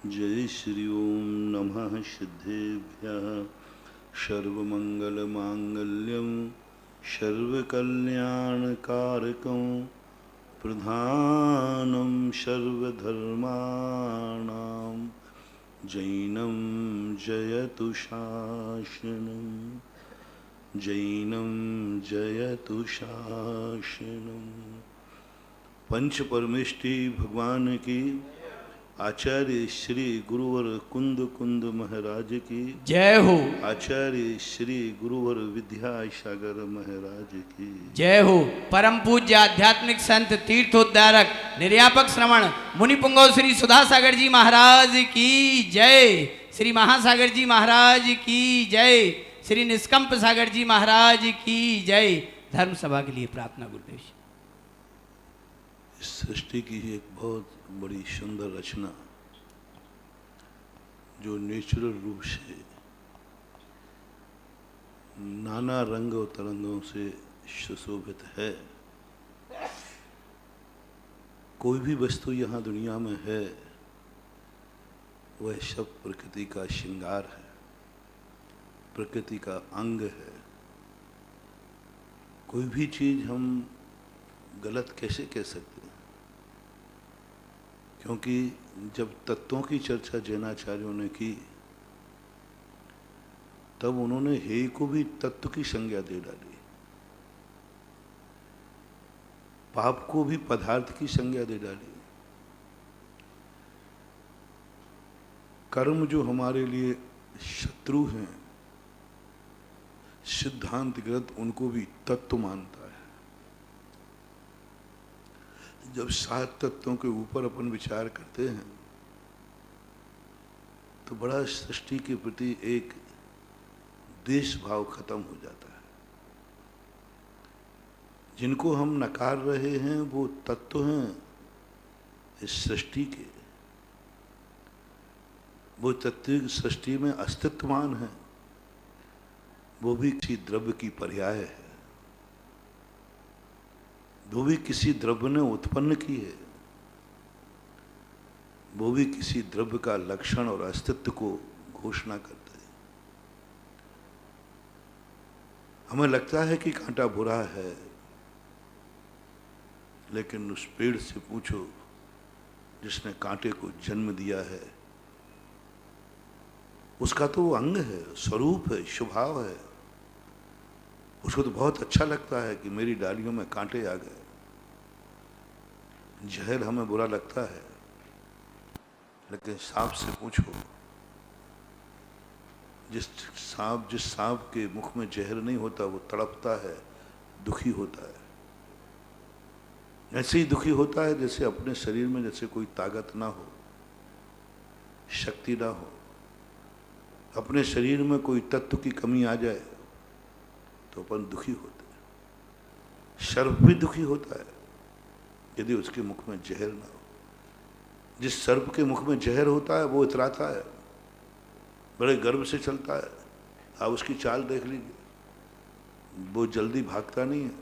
जय श्री ओम नमः सिद्धेभ्यः सर्वमंगलमांगल्यं सर्वकल्याणकारकं प्रधानं सर्वधर्माणां जैनं जयतु शासनं जैनं जयतु शासनं। पंच परमेष्टि भगवान की, आचार्य श्री गुरुवर कुंद कुंद महाराज की जय हो। आचार्य श्री गुरुवर विद्यासागर महाराज की जय हो। परम पूज्य आध्यात्मिक संत तीर्थोद्धारक निर्यापक श्रवण मुनि पुंगव श्री सुधासागर जी महाराज की जय। श्री महासागर जी महाराज की जय। श्री निष्कंप सागर जी महाराज की जय। धर्म सभा के लिए प्रार्थना गुरुदेव। इस सृष्टि की एक बहुत बड़ी सुंदर रचना जो नेचुरल रूप से नाना रंग और तरंगों से सुशोभित है। कोई भी वस्तु यहाँ दुनिया में है वह सब प्रकृति का श्रृंगार है, प्रकृति का अंग है। कोई भी चीज हम गलत कैसे कह सकते हैं, क्योंकि जब तत्वों की चर्चा जैनाचार्यों ने की तब उन्होंने हे को भी तत्व की संज्ञा दे डाली, पाप को भी पदार्थ की संज्ञा दे डाली, कर्म जो हमारे लिए शत्रु हैं सिद्धांतगत उनको भी तत्व मानता है। जब 7 तत्वों के ऊपर अपन विचार करते हैं तो बड़ा सृष्टि के प्रति एक द्वेष भाव खत्म हो जाता है। जिनको हम नकार रहे हैं वो तत्व हैं इस सृष्टि के, वो तत्व सृष्टि में अस्तित्वमान है, वो भी किसी द्रव्य की पर्याय है, वो भी किसी द्रव्य ने उत्पन्न की है, वो भी किसी द्रव्य का लक्षण और अस्तित्व को घोषणा करते हैं। हमें लगता है कि कांटा बुरा है, लेकिन उस पेड़ से पूछो जिसने कांटे को जन्म दिया है, उसका तो वो अंग है, स्वरूप है, स्वभाव है। उसको तो बहुत अच्छा लगता है कि मेरी डालियों में कांटे आ गए। जहर हमें बुरा लगता है, लेकिन सांप से पूछो, जिस सांप के मुख में जहर नहीं होता वो तड़पता है, दुखी होता है। ऐसे ही दुखी होता है जैसे अपने शरीर में जैसे कोई ताकत ना हो, शक्ति ना हो, अपने शरीर में कोई तत्व की कमी आ जाए तो अपन दुखी होते हैं। सर्प भी दुखी होता है यदि उसके मुख में जहर ना हो। जिस सर्प के मुख में जहर होता है वो इतराता है, बड़े गर्व से चलता है। आप उसकी चाल देख लीजिए, वो जल्दी भागता नहीं है,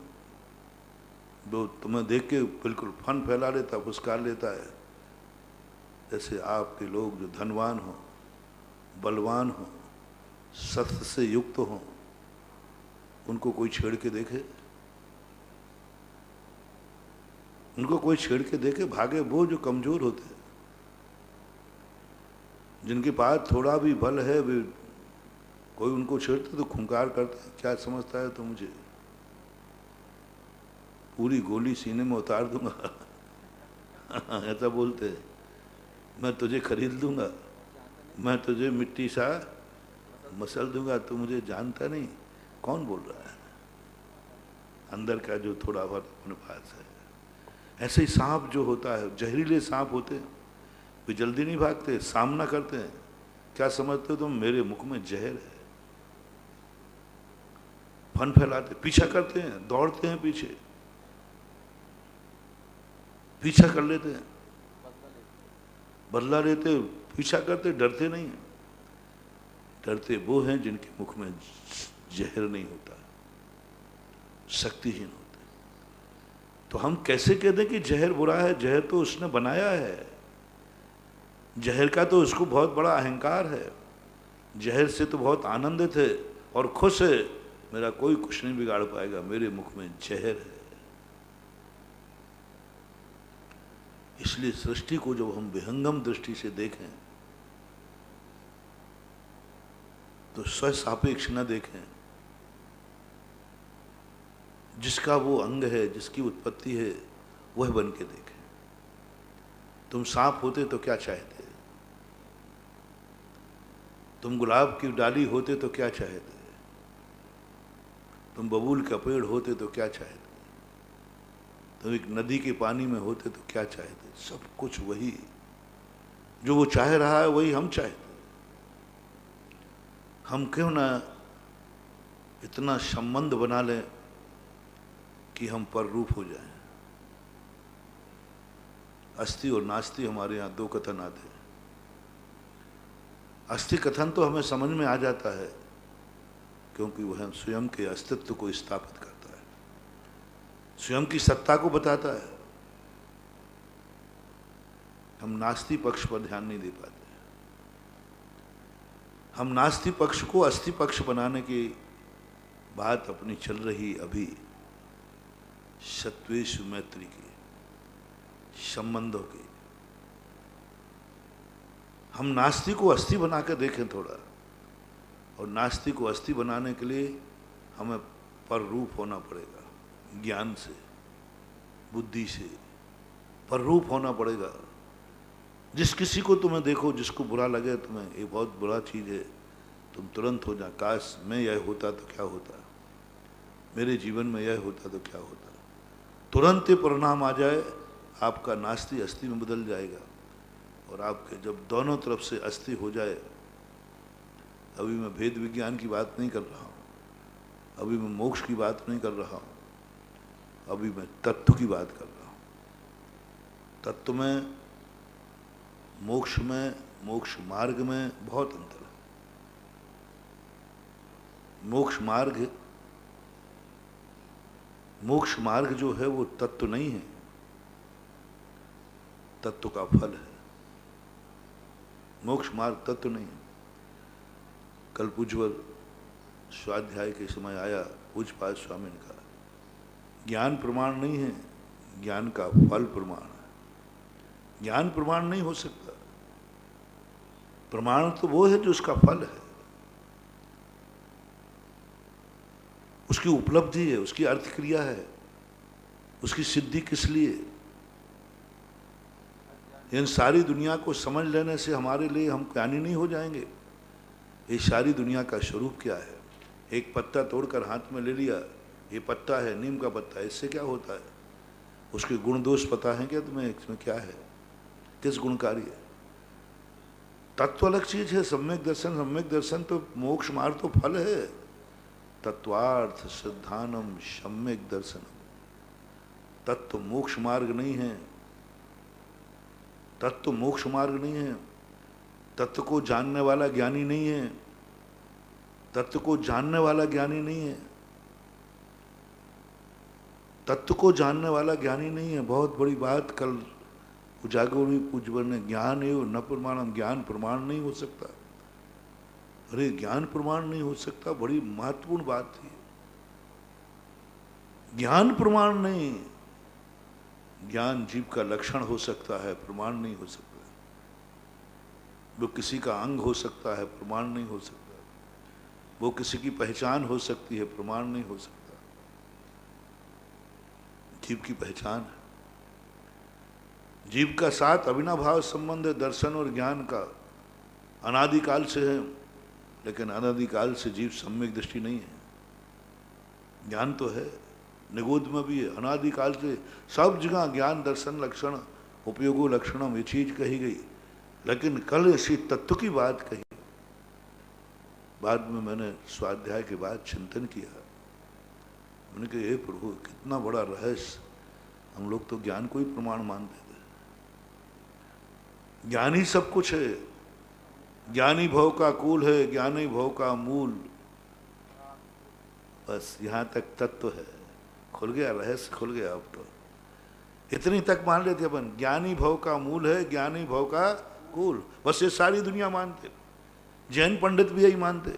वो तुम्हें देख के बिल्कुल फन फैला लेता, पुरस्कार लेता है। जैसे आपके लोग जो धनवान हो, बलवान हो, शस्त्र से युक्त हो, उनको कोई छेड़ के देखे, उनको कोई छेड़ के देखे भागे वो जो कमजोर होते हैं। जिनके पास थोड़ा भी बल है वे कोई उनको छेड़ते तो खुंकार करते हैं, क्या समझता है तो मुझे पूरी गोली सीने में उतार दूंगा ऐसा बोलते हैं। मैं तुझे खरीद लूंगा, मैं तुझे मिट्टी सा मसल दूंगा, तो मुझे जानता नहीं। कौन बोल रहा है? अंदर का जो थोड़ा बहुत अपने पास है। ऐसे ही सांप जो होता है, जहरीले सांप होते हैं, वे जल्दी नहीं भागते, सामना करते हैं। क्या समझते हो तुम, मेरे मुख में जहर है, फन फैलाते, पीछा करते हैं, दौड़ते हैं, पीछे पीछा कर लेते हैं, बदला लेते, पीछा करते, डरते नहीं हैं। डरते वो हैं जिनके मुख में जहर नहीं होता, शक्तिहीन होते। तो हम कैसे कह दें कि जहर बुरा है? जहर तो उसने बनाया है। जहर का तो उसको बहुत बड़ा अहंकार है, जहर से तो बहुत आनंदित है और खुश है, मेरा कोई कुछ नहीं बिगाड़ पाएगा, मेरे मुख में जहर है। इसलिए सृष्टि को जब हम विहंगम दृष्टि से देखें तो स्वसापेक्ष न देखें। जिसका वो अंग है, जिसकी उत्पत्ति है, वह बन के देखें। तुम सांप होते तो क्या चाहते? तुम गुलाब की डाली होते तो क्या चाहते? तुम बबूल का पेड़ होते तो क्या चाहते? तुम एक नदी के पानी में होते तो क्या चाहते? सब कुछ वही, जो वो चाह रहा है वही हम चाहते। हम क्यों ना इतना संबंध बना लें कि हम पर रूप हो जाएं। अस्ति और नास्ति हमारे यहाँ दो कथन आते हैं। अस्थि कथन तो हमें समझ में आ जाता है क्योंकि वह स्वयं के अस्तित्व को स्थापित करता है, स्वयं की सत्ता को बताता है। हम नास्ति पक्ष पर ध्यान नहीं दे पाते। हम नास्ति पक्ष को अस्थि पक्ष बनाने की बात अपनी चल रही अभी सत्वेषु मैत्री की, संबंधों की। हम नास्ति को अस्थि बना कर देखें थोड़ा, और नास्ति को अस्थि बनाने के लिए हमें पर रूप होना पड़ेगा, ज्ञान से, बुद्धि से पर रूप होना पड़ेगा। जिस किसी को तुम्हें देखो, जिसको बुरा लगे तुम्हें, ये बहुत बुरा चीज़ है, तुम तुरंत हो जा, काश मैं यह होता तो क्या होता, मेरे जीवन में यह होता तो क्या होता। तुरंत ही परिणाम आ जाए, आपका नास्ति अस्थि में बदल जाएगा। और आपके जब दोनों तरफ से अस्थि हो जाए, अभी मैं भेद विज्ञान की बात नहीं कर रहा हूँ, अभी मैं मोक्ष की बात नहीं कर रहा हूँ, अभी मैं तत्व की बात कर रहा हूँ। तत्व में, मोक्ष में, मोक्ष मार्ग में बहुत अंतर है। मोक्ष मार्ग जो है वो तत्व नहीं है, तत्व का फल है। मोक्ष मार्ग तत्व नहीं है। कल पूज्यवर स्वाध्याय के समय आया, पूज्यपाद स्वामी ने कहा, ज्ञान प्रमाण नहीं है, ज्ञान का फल प्रमाण है। ज्ञान प्रमाण नहीं हो सकता, प्रमाण तो वो है जो उसका फल है, उसकी उपलब्धि है, उसकी अर्थ क्रिया है, उसकी सिद्धि किस लिए। इन सारी दुनिया को समझ लेने से हमारे लिए हम ज्ञानी नहीं हो जाएंगे। ये सारी दुनिया का स्वरूप क्या है? एक पत्ता तोड़कर हाथ में ले लिया, ये पत्ता है, नीम का पत्ता है, इससे क्या होता है? उसके गुण दोष पता है क्या तुम्हें? इसमें क्या है, किस गुणकारी है? तत्व अलग चीज है, सम्यक दर्शन। सम्यक दर्शन तो मोक्ष मार्ग तो फल है। तत्वार्थ सिद्धानम सम्यक दर्शन। तत्व मोक्ष मार्ग नहीं है, तत्व मोक्ष मार्ग नहीं है। तत्व को जानने वाला ज्ञानी नहीं है, तत्व को जानने वाला ज्ञानी नहीं है, तत्व को जानने वाला ज्ञानी नहीं है। बहुत बड़ी बात कल उजागर हुई पूज्यवर ने, ज्ञान एवं न प्रमाणम, ज्ञान प्रमाण नहीं हो सकता। अरे ज्ञान प्रमाण नहीं हो सकता, बड़ी महत्वपूर्ण बात थी। ज्ञान प्रमाण नहीं, ज्ञान जीव का लक्षण हो सकता है, प्रमाण नहीं हो सकता। वो किसी का अंग हो सकता है, प्रमाण नहीं हो सकता। वो किसी की पहचान हो सकती है, प्रमाण नहीं हो सकता। जीव की पहचान है, जीव का साथ अविनाभाव संबंध है दर्शन और ज्ञान का, अनादिकाल से है। लेकिन अनादिकाल से जीव सम्यक दृष्टि नहीं है। ज्ञान तो है, निगोद में भी है, अनादिकाल से सब जगह ज्ञान दर्शन लक्षण उपयोगो लक्षणम ये चीज कही गई। लेकिन कल इसी तत्व की बात कही। बाद में मैंने स्वाध्याय के बाद चिंतन किया, मैंने कहा हे प्रभु, कितना बड़ा रहस्य। हम लोग तो ज्ञान को ही प्रमाण मानते थे। ज्ञान ही सब कुछ है, ज्ञानी भव का कुल है, ज्ञानी भव का मूल। बस यहाँ तक तत्व है, खुल गया, रहस्य खुल गया। अब तो इतनी तक मान लेते अपन, ज्ञानी भव का मूल है, ज्ञानी भव का कूल। बस ये सारी दुनिया मानते, जैन पंडित भी यही मानते,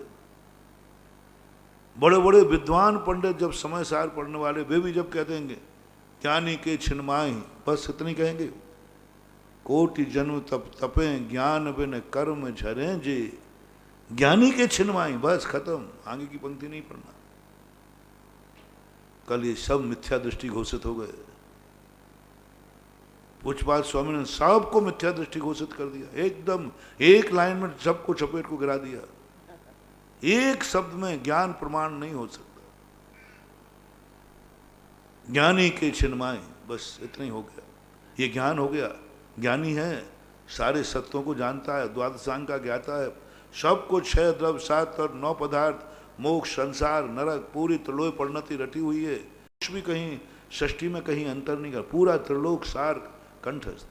बड़े बड़े विद्वान पंडित जब समय सार पढ़ने वाले वे भी जब कह देंगे ज्ञानी के छिन्माई, बस इतनी कहेंगे, कोटि जन्म तप तपे ज्ञान बिन कर्म झरे जे, ज्ञानी के छिन्माई, बस खत्म, आगे की पंक्ति नहीं पढ़ना। कल ये सब मिथ्या दृष्टि घोषित हो गए। पूज्यपाद स्वामी ने सबको मिथ्या दृष्टि घोषित कर दिया, एकदम एक लाइन में सबको चपेट को गिरा दिया। एक शब्द में ज्ञान प्रमाण नहीं हो सकता, ज्ञानी के छिन्माई, बस इतना ही हो गया, ये ज्ञान हो गया। ज्ञानी है, सारे सत्यों को जानता है, द्वादशांग का ज्ञाता है, सबको 6 द्रव्य 7 और 9 पदार्थ, मोक्ष, संसार, नरक, पूरी त्रिलोक परिणति रटी हुई है, कुछ भी कहीं षष्ठी में कहीं अंतर नहीं कर, पूरा त्रिलोक सार कंठस्थ,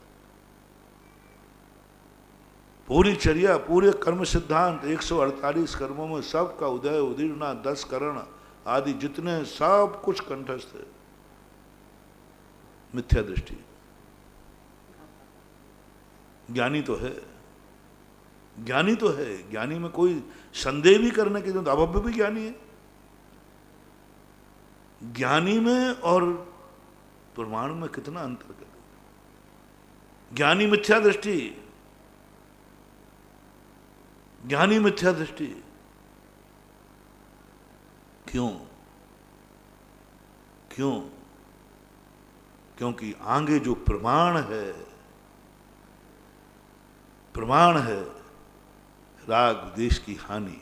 पूरी चर्या, पूरे कर्म सिद्धांत 148 कर्मों में सबका उदय उदीर्णा 10 करण आदि जितने सब कुछ कंठस्थ है। मिथ्या दृष्टि, ज्ञानी तो है, ज्ञानी तो है, ज्ञानी में कोई संदेह भी करने की जरूरत, अभव्य भी ज्ञानी है। ज्ञानी में और प्रमाण में कितना अंतर कर, ज्ञानी मिथ्या दृष्टि, ज्ञानी मिथ्या दृष्टि, क्यों? क्यों? क्योंकि आगे जो प्रमाण है, प्रमाण है राग द्वेष की हानि,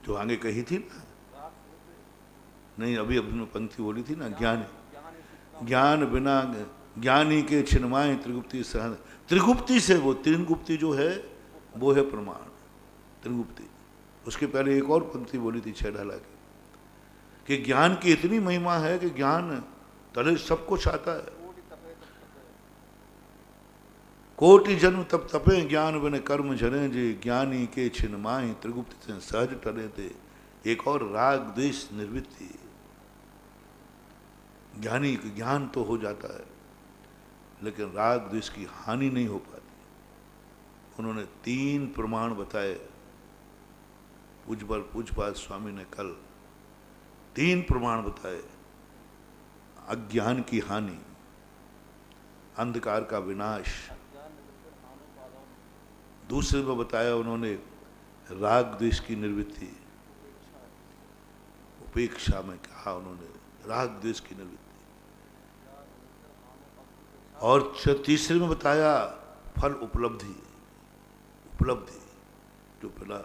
जो आगे कही थी ना, नहीं अभी अभी पंक्ति बोली थी ना, ज्ञान बिना ज्ञानी के छिन्माई त्रिगुप्ति सहन, त्रिगुप्ति से वो तीन गुप्ति जो है वो है प्रमाण, त्रिगुप्ति। उसके पहले एक और पंक्ति बोली थी 6 ढाला की, कि ज्ञान की इतनी महिमा है कि ज्ञान तले सब कुछ आता है, कोटि जन्म तप तपे ज्ञान बिन कर्म झरे जे, ज्ञानी के छिन्माई त्रिगुप्ति से सहज टले थे। एक और राग द्वेष निर्वृत्ति, ज्ञानी का ज्ञान तो हो जाता है लेकिन राग द्वेष की हानि नहीं हो पाती। उन्होंने 3 प्रमाण बताए, पूज्यपाद स्वामी ने कल 3 प्रमाण बताए। अज्ञान की हानि, अंधकार का विनाश, दूसरे में बताया उन्होंने राग द्वेष की निवृत्ति, उपेक्षा में कहा उन्होंने राग द्वेष की निवृत्ति, और तीसरे में बताया फल उपलब्धि, उपलब्धि जो मिला।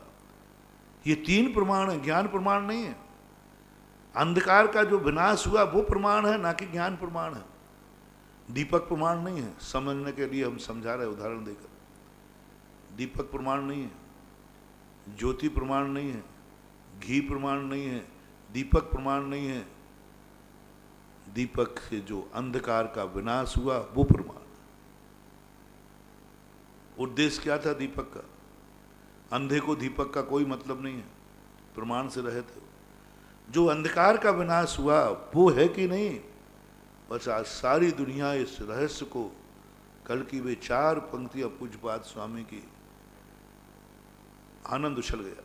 ये 3 प्रमाण है, ज्ञान प्रमाण नहीं है। अंधकार का जो विनाश हुआ वो प्रमाण है, ना कि ज्ञान प्रमाण है। दीपक प्रमाण नहीं है, समझने के लिए हम समझा रहे उदाहरण देकर। दीपक प्रमाण नहीं है, ज्योति प्रमाण नहीं है, घी प्रमाण नहीं है, दीपक प्रमाण नहीं है। दीपक से जो अंधकार का विनाश हुआ वो प्रमाण। उद्देश्य क्या था दीपक का? अंधे को दीपक का कोई मतलब नहीं है, प्रमाण से रहे थे। जो अंधकार का विनाश हुआ वो है कि नहीं, बस आज सारी दुनिया इस रहस्य को, कल की वे 4 पंक्तियां पूज्यपाद स्वामी की, आनंद उछल गया।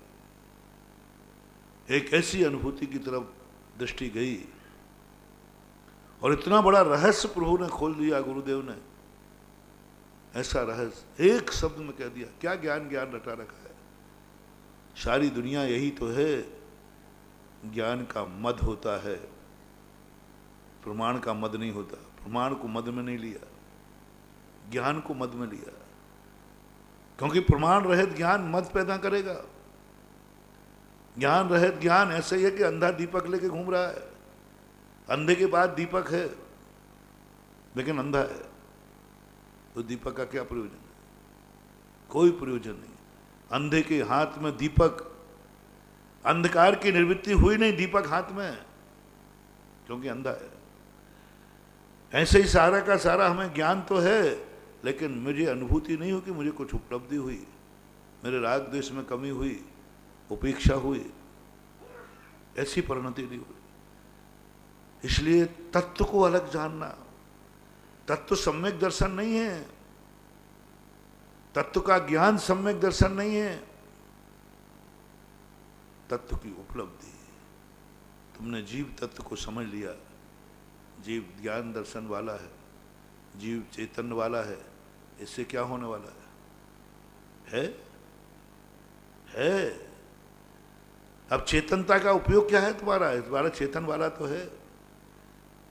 एक ऐसी अनुभूति की तरफ दृष्टि गई और इतना बड़ा रहस्य प्रभु ने खोल दिया, गुरुदेव ने ऐसा रहस्य एक शब्द में कह दिया। क्या ज्ञान ज्ञान रटा रखा है, सारी दुनिया यही तो है। ज्ञान का मद होता है, प्रमाण का मद नहीं होता। प्रमाण को मद में नहीं लिया, ज्ञान को मद में लिया, क्योंकि प्रमाण रहित ज्ञान मद पैदा करेगा। ज्ञान रहित ज्ञान ऐसे ही है कि अंधा दीपक लेके घूम रहा है, अंधे के पास दीपक है लेकिन अंधा है, तो दीपक का क्या प्रयोजन है? कोई प्रयोजन नहीं। अंधे के हाथ में दीपक, अंधकार की निवृत्ति हुई नहीं दीपक हाथ में, क्योंकि अंधा है। ऐसे ही सारा का सारा हमें ज्ञान तो है लेकिन मुझे अनुभूति नहीं हुई कि मुझे कुछ उपलब्धि हुई, मेरे राग द्वेष में कमी हुई, उपेक्षा हुई, ऐसी परिणति नहीं हुई। इसलिए तत्व को अलग जानना, तत्व सम्यक दर्शन नहीं है। तत्व का ज्ञान सम्यक दर्शन नहीं है, तत्व की उपलब्धि। तुमने जीव तत्व को समझ लिया, जीव ज्ञान दर्शन वाला है, जीव चैतन्य वाला है, इससे क्या होने वाला है? अब चेतनता का उपयोग क्या है तुम्हारा? तुम्हारा चेतन वाला तो है।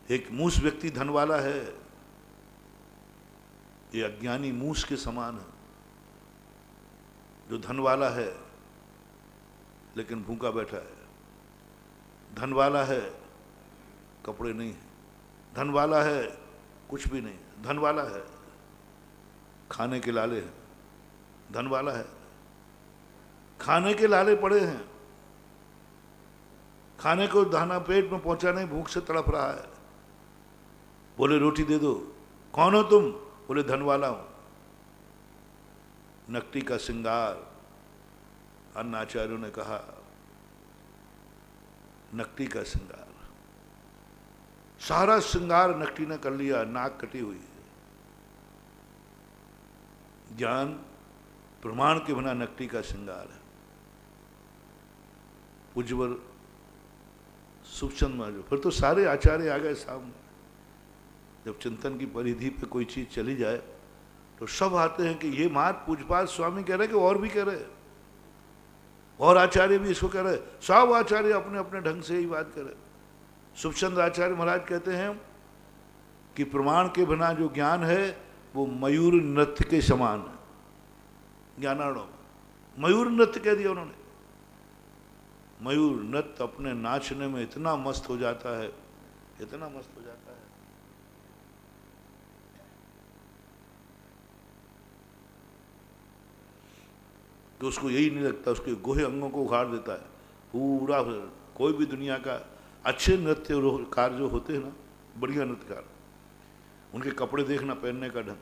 एक मूस व्यक्ति धन वाला है, ये अज्ञानी मूस के समान है। जो धन वाला है लेकिन भूखा बैठा है, धन वाला है कपड़े नहीं है, धन वाला है कुछ भी नहीं, धन वाला है खाने के लाले हैं, धन वाला है खाने के लाले पड़े हैं, खाने को दाना पेट में पहुंचा नहीं, भूख से तड़प रहा है। बोले रोटी दे दो, कौन हो तुम? बोले धन वाला हूं। नकटी का श्रृंगार, अन्य आचार्यों ने कहा नकटी का श्रृंगार, सारा श्रृंगार नकटी ने कर लिया, नाक कटी हुई है। ज्ञान प्रमाण के बिना नकटी का श्रृंगार है। पूज्यवर सुखचंद महाराज, फिर तो सारे आचार्य आ गए सामने। जब चिंतन की परिधि पे कोई चीज चली जाए तो सब आते हैं कि ये मात पूजपात स्वामी कह रहे कि और भी कह रहे, और आचार्य भी इसको कह रहे, सब आचार्य अपने अपने ढंग से ही बात कर रहे। सुखचंद आचार्य महाराज कहते हैं कि प्रमाण के बिना जो ज्ञान है वो मयूर नृत्य के समान है। ज्ञानार्णव मयूर नृत्य कह दिया उन्होंने। मयूर नृत्य अपने नाचने में इतना मस्त हो जाता है, इतना मस्त हो जाता है कि उसको यही नहीं लगता, उसके गोहे अंगों को उखाड़ देता है पूरा। कोई भी दुनिया का अच्छे नृत्यकार जो होते हैं ना, बढ़िया नृत्यकार, उनके कपड़े देखना, पहनने का ढंग,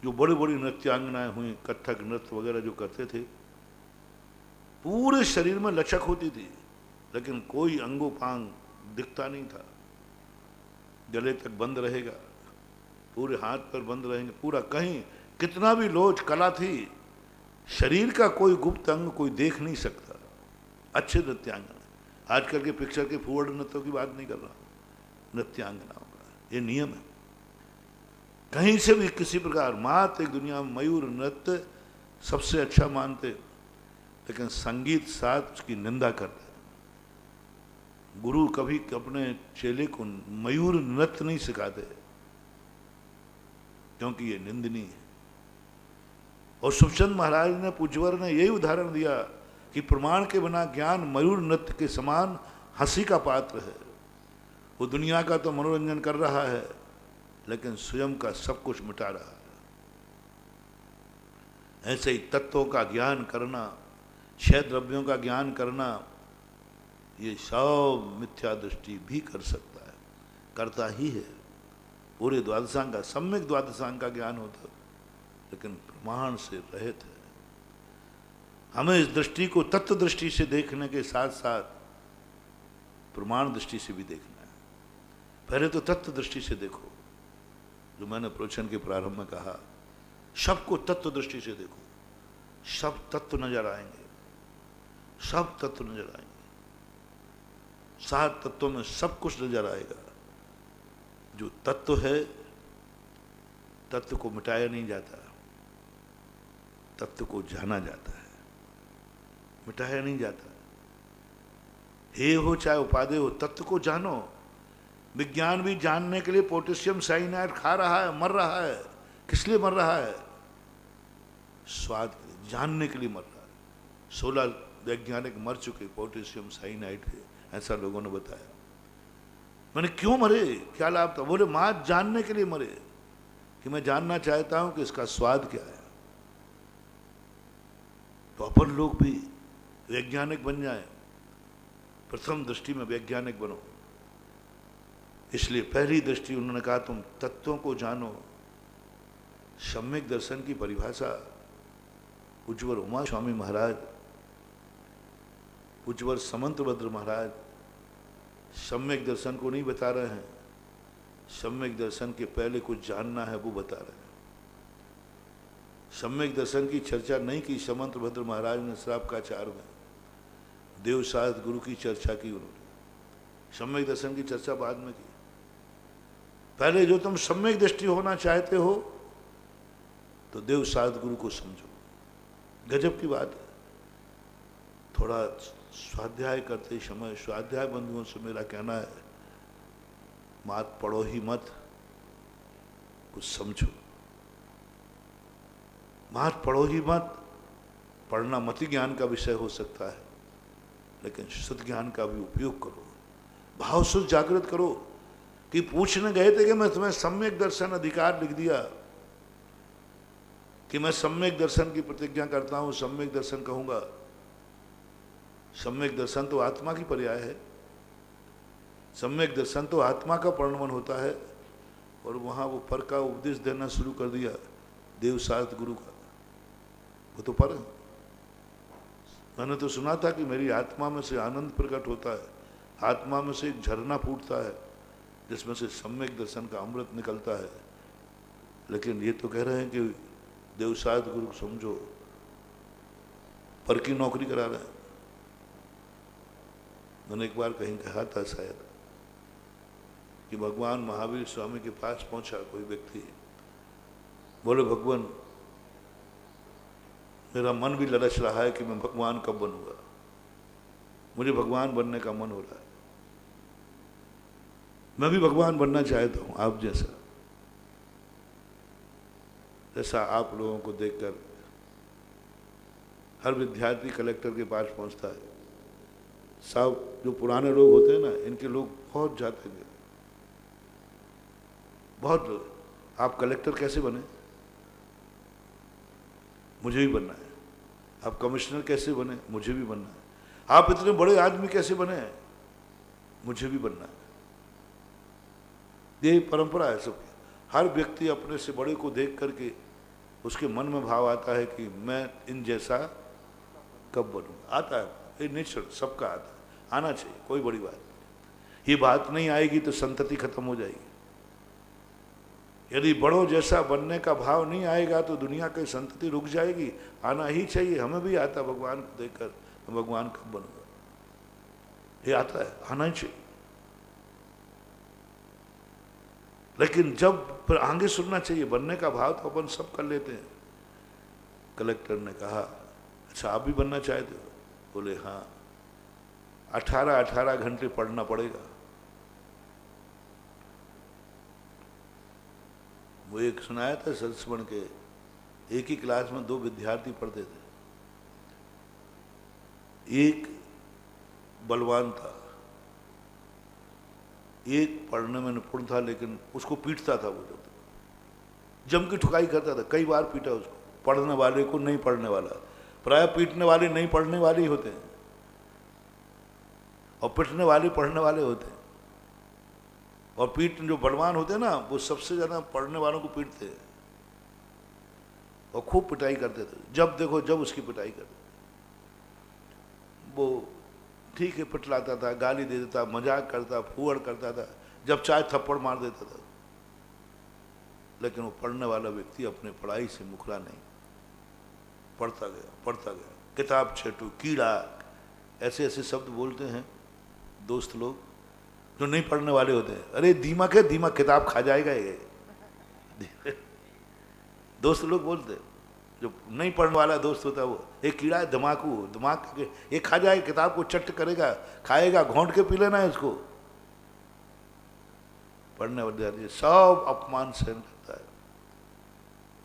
जो बड़ी बड़ी नृत्यांगनाएं हुई, कथक नृत्य वगैरह जो करते थे, पूरे शरीर में लचक होती थी लेकिन कोई अंगोपांग दिखता नहीं था। गले तक बंद रहेगा, पूरे हाथ पर बंद रहेंगे, पूरा कहीं कितना भी लोच कला थी, शरीर का कोई गुप्त अंग कोई देख नहीं सकता। अच्छे नृत्यांगना, आजकल के पिक्चर के फूड नृत्यों की बात नहीं कर रहा, नृत्यांगनाओं का ये नियम है। कहीं से भी किसी प्रकार मात एक दुनिया में मयूर नृत्य सबसे अच्छा मानते, लेकिन संगीत साथ उसकी निंदा करते। गुरु कभी अपने चेले को मयूर नृत्य नहीं सिखाते क्योंकि ये निंदनीय है। और सुखचंद महाराज ने, पूज्यवर ने यही उदाहरण दिया कि प्रमाण के बिना ज्ञान मयूर नृत्य के समान हंसी का पात्र है। वो दुनिया का तो मनोरंजन कर रहा है लेकिन स्वयं का सब कुछ मिटा रहा है। ऐसे ही तत्वों का ज्ञान करना, क्षय द्रव्यों का ज्ञान करना, ये सब मिथ्या दृष्टि भी कर सकता है, करता ही है। पूरे द्वादशांग का, सम्यक द्वादशांग का ज्ञान होता है लेकिन प्रमाण से रहित है। हमें इस दृष्टि को तत्व दृष्टि से देखने के साथ साथ प्रमाण दृष्टि से भी देखना है। पहले तो तत्व दृष्टि से देखो, जो मैंने प्रवचन के प्रारंभ में कहा, सबको तत्व दृष्टि से देखो, सब तत्व नजर आएंगे, सब तत्व नजर आएंगे। 7 तत्वों में सब कुछ नजर आएगा। जो तत्व है, तत्व को मिटाया नहीं जाता, तत्व को जाना जाता है, मिटाया नहीं जाता। हे हो चाहे उपादेय हो, तत्व को जानो। विज्ञान भी जानने के लिए पोटेशियम साइनाइड खा रहा है, मर रहा है। किस लिए मर रहा है? स्वाद के लिए, जानने के लिए मर रहा है। 16 वैज्ञानिक मर चुके पोटेशियम साइनाइड के, ऐसा लोगों ने बताया। मैंने क्यों मरे, क्या लाभ था? बोले मां जानने के लिए मरे कि मैं जानना चाहता हूं कि इसका स्वाद क्या है। तो अपन लोग भी वैज्ञानिक बन जाएं, प्रथम दृष्टि में वैज्ञानिक बनो। इसलिए पहली दृष्टि उन्होंने कहा तुम तत्वों को जानो। सम्यक दर्शन की परिभाषा पूज्यवर उमा स्वामी महाराज, पूज्यवर समंतभद्र महाराज सम्यक दर्शन को नहीं बता रहे हैं, सम्यक दर्शन के पहले कुछ जानना है वो बता रहे हैं। सम्यक दर्शन की चर्चा नहीं की समंतभद्र महाराज ने श्रापकाचार में, देवसाद गुरु की चर्चा की उन्होंने, सम्यक दर्शन की चर्चा बाद में की। पहले जो तुम सम्यक दृष्टि होना चाहते हो तो देवसाद गुरु को समझो। गजब की बात है। थोड़ा स्वाध्याय करते समय स्वाध्याय बंधुओं से मेरा कहना है, मात पढ़ो ही मत, कुछ समझो। मात पढ़ो ही मत, पढ़ना मति ज्ञान का विषय हो सकता है, लेकिन शुद्ध ज्ञान का भी उपयोग करो। भाव शुद्ध जागृत करो। कि पूछने गए थे कि मैं तुम्हें सम्यक दर्शन अधिकार लिख दिया, कि मैं सम्यक दर्शन की प्रतिज्ञा करता हूं, सम्यक दर्शन कहूंगा। सम्यक दर्शन तो आत्मा की पर्याय है, सम्यक दर्शन तो आत्मा का परिणमन होता है। और वहां वो पर का उपदेश देना शुरू कर दिया देवसाद गुरु का। वो तो पर है। मैंने तो सुना था कि मेरी आत्मा में से आनंद प्रकट होता है, आत्मा में से एक झरना फूटता है जिसमें से सम्यक दर्शन का अमृत निकलता है। लेकिन ये तो कह रहे हैं कि देवसाद गुरु को समझो, पर की नौकरी करा रहे हैं। मैंने एक बार कहीं कहा था शायद कि भगवान महावीर स्वामी के पास पहुंचा कोई व्यक्ति, बोले भगवान मेरा मन भी ललच रहा है कि मैं भगवान कब बनूंगा, मुझे भगवान बनने का मन हो रहा है, मैं भी भगवान बनना चाहता हूं आप जैसा। जैसा आप लोगों को देखकर हर विद्यार्थी कलेक्टर के पास पहुंचता है। सब जो पुराने लोग होते हैं ना, इनके लोग बहुत जाते हैं, बहुत लोग। आप कलेक्टर कैसे बने, मुझे भी बनना है। आप कमिश्नर कैसे बने, मुझे भी बनना है। आप इतने बड़े आदमी कैसे बने, मुझे भी बनना है। ये परंपरा है सबकी। हर व्यक्ति अपने से बड़े को देख करके उसके मन में भाव आता है कि मैं इन जैसा कब बनूंगा। आता है, ये नेचर सबका आता है, आना चाहिए, कोई बड़ी बात नहीं। ये बात नहीं आएगी तो संतति खत्म हो जाएगी। यदि बड़ों जैसा बनने का भाव नहीं आएगा तो दुनिया की संतति रुक जाएगी। आना ही चाहिए। हमें भी आता भगवान को देखकर मैं भगवान कब बनूंगा, ये आता है, आना ही चाहिए। लेकिन जब फिर आगे सुनना चाहिए, बनने का भाव तो अपन सब कर लेते हैं। कलेक्टर ने कहा अच्छा आप भी बनना चाहते हो, बोले हाँ। 18 घंटे पढ़ना पड़ेगा। वो एक सुनाया था संस्मरण के, एक ही क्लास में 2 विद्यार्थी पढ़ते थे। एक बलवान था, एक पढ़ने में निपुण था, लेकिन उसको पीटता था वो, जम की ठुकाई करता था। कई बार पीटा उसको, पढ़ने वाले को, नहीं पढ़ने वाला। प्राय पीटने वाले नहीं पढ़ने वाले ही होते हैं, और पिटने वाले पढ़ने वाले होते हैं। और पीट जो बलवान होते हैं ना, वो सबसे ज़्यादा पढ़ने वालों को पीटते हैं और खूब पिटाई करते थे। जब देखो जब उसकी पिटाई करते, वो ठीक है पिटलाता था, गाली दे देता, मजाक करता, फूहड़ करता था, जब चाहे थप्पड़ मार देता था। लेकिन वो पढ़ने वाला व्यक्ति अपने पढ़ाई से मुकरा नहीं, पढ़ता गया पढ़ता गया। किताब छेटू, कीड़ा, ऐसे ऐसे शब्द बोलते हैं दोस्त लोग जो नहीं पढ़ने वाले होते हैं। अरे दीमक है, दीमक किताब खा जाएगा ये दोस्त लोग बोलते हैं। जो नहीं पढ़ने वाला दोस्त होता है वो, एक कीड़ा है दिमाकू, दिमाग ये खा जाएगा, किताब को चट करेगा, खाएगा, घोंट के पी लेना है इसको। पढ़ने वाले सब अपमान सहन करता है।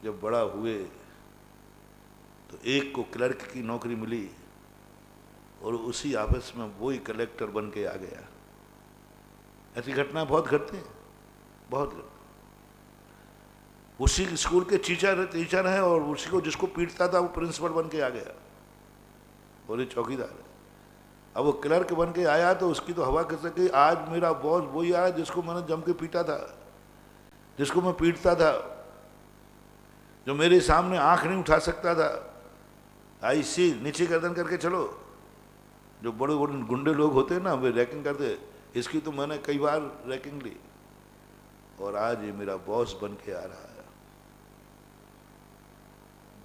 जब बड़ा हुए तो एक को क्लर्क की नौकरी मिली और उसी ऑफिस में वही कलेक्टर बन के आ गया। ऐसी घटनाएं बहुत घटती हैं, बहुत घटती। उसी स्कूल के टीचर हैं और उसी को जिसको पीटता था वो प्रिंसिपल बन के आ गया, बोले चौकीदार है। अब वो क्लर्क बन के आया तो उसकी तो हवा कर सके। आज मेरा बॉस वही आया जिसको मैंने जम के पीटा था, जिसको मैं पीटता था, जो मेरे सामने आंख नहीं उठा सकता था। ऐसी नीचे गर्दन करके चलो। जो बड़े बड़े गुंडे लोग होते हैं ना, वे रैकिंग करते, इसकी तो मैंने कई बार रैकिंग ली और आज ये मेरा बॉस बन के आ रहा है।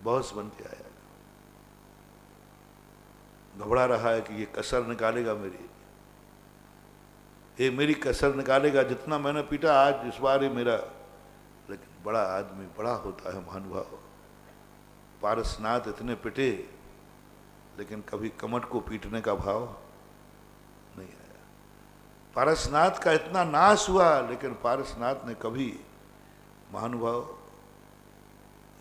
बॉस बन के आया, घबरा रहा है कि ये कसर निकालेगा मेरी, ये मेरी कसर निकालेगा, जितना मैंने पीटा आज इस बार ये मेरा। लेकिन बड़ा आदमी बड़ा होता है महानुभाव। पारसनाथ इतने पिटे लेकिन कभी कमट को पीटने का भाव नहीं आया। पारसनाथ का इतना नाश हुआ लेकिन पारसनाथ ने कभी, महानुभाव,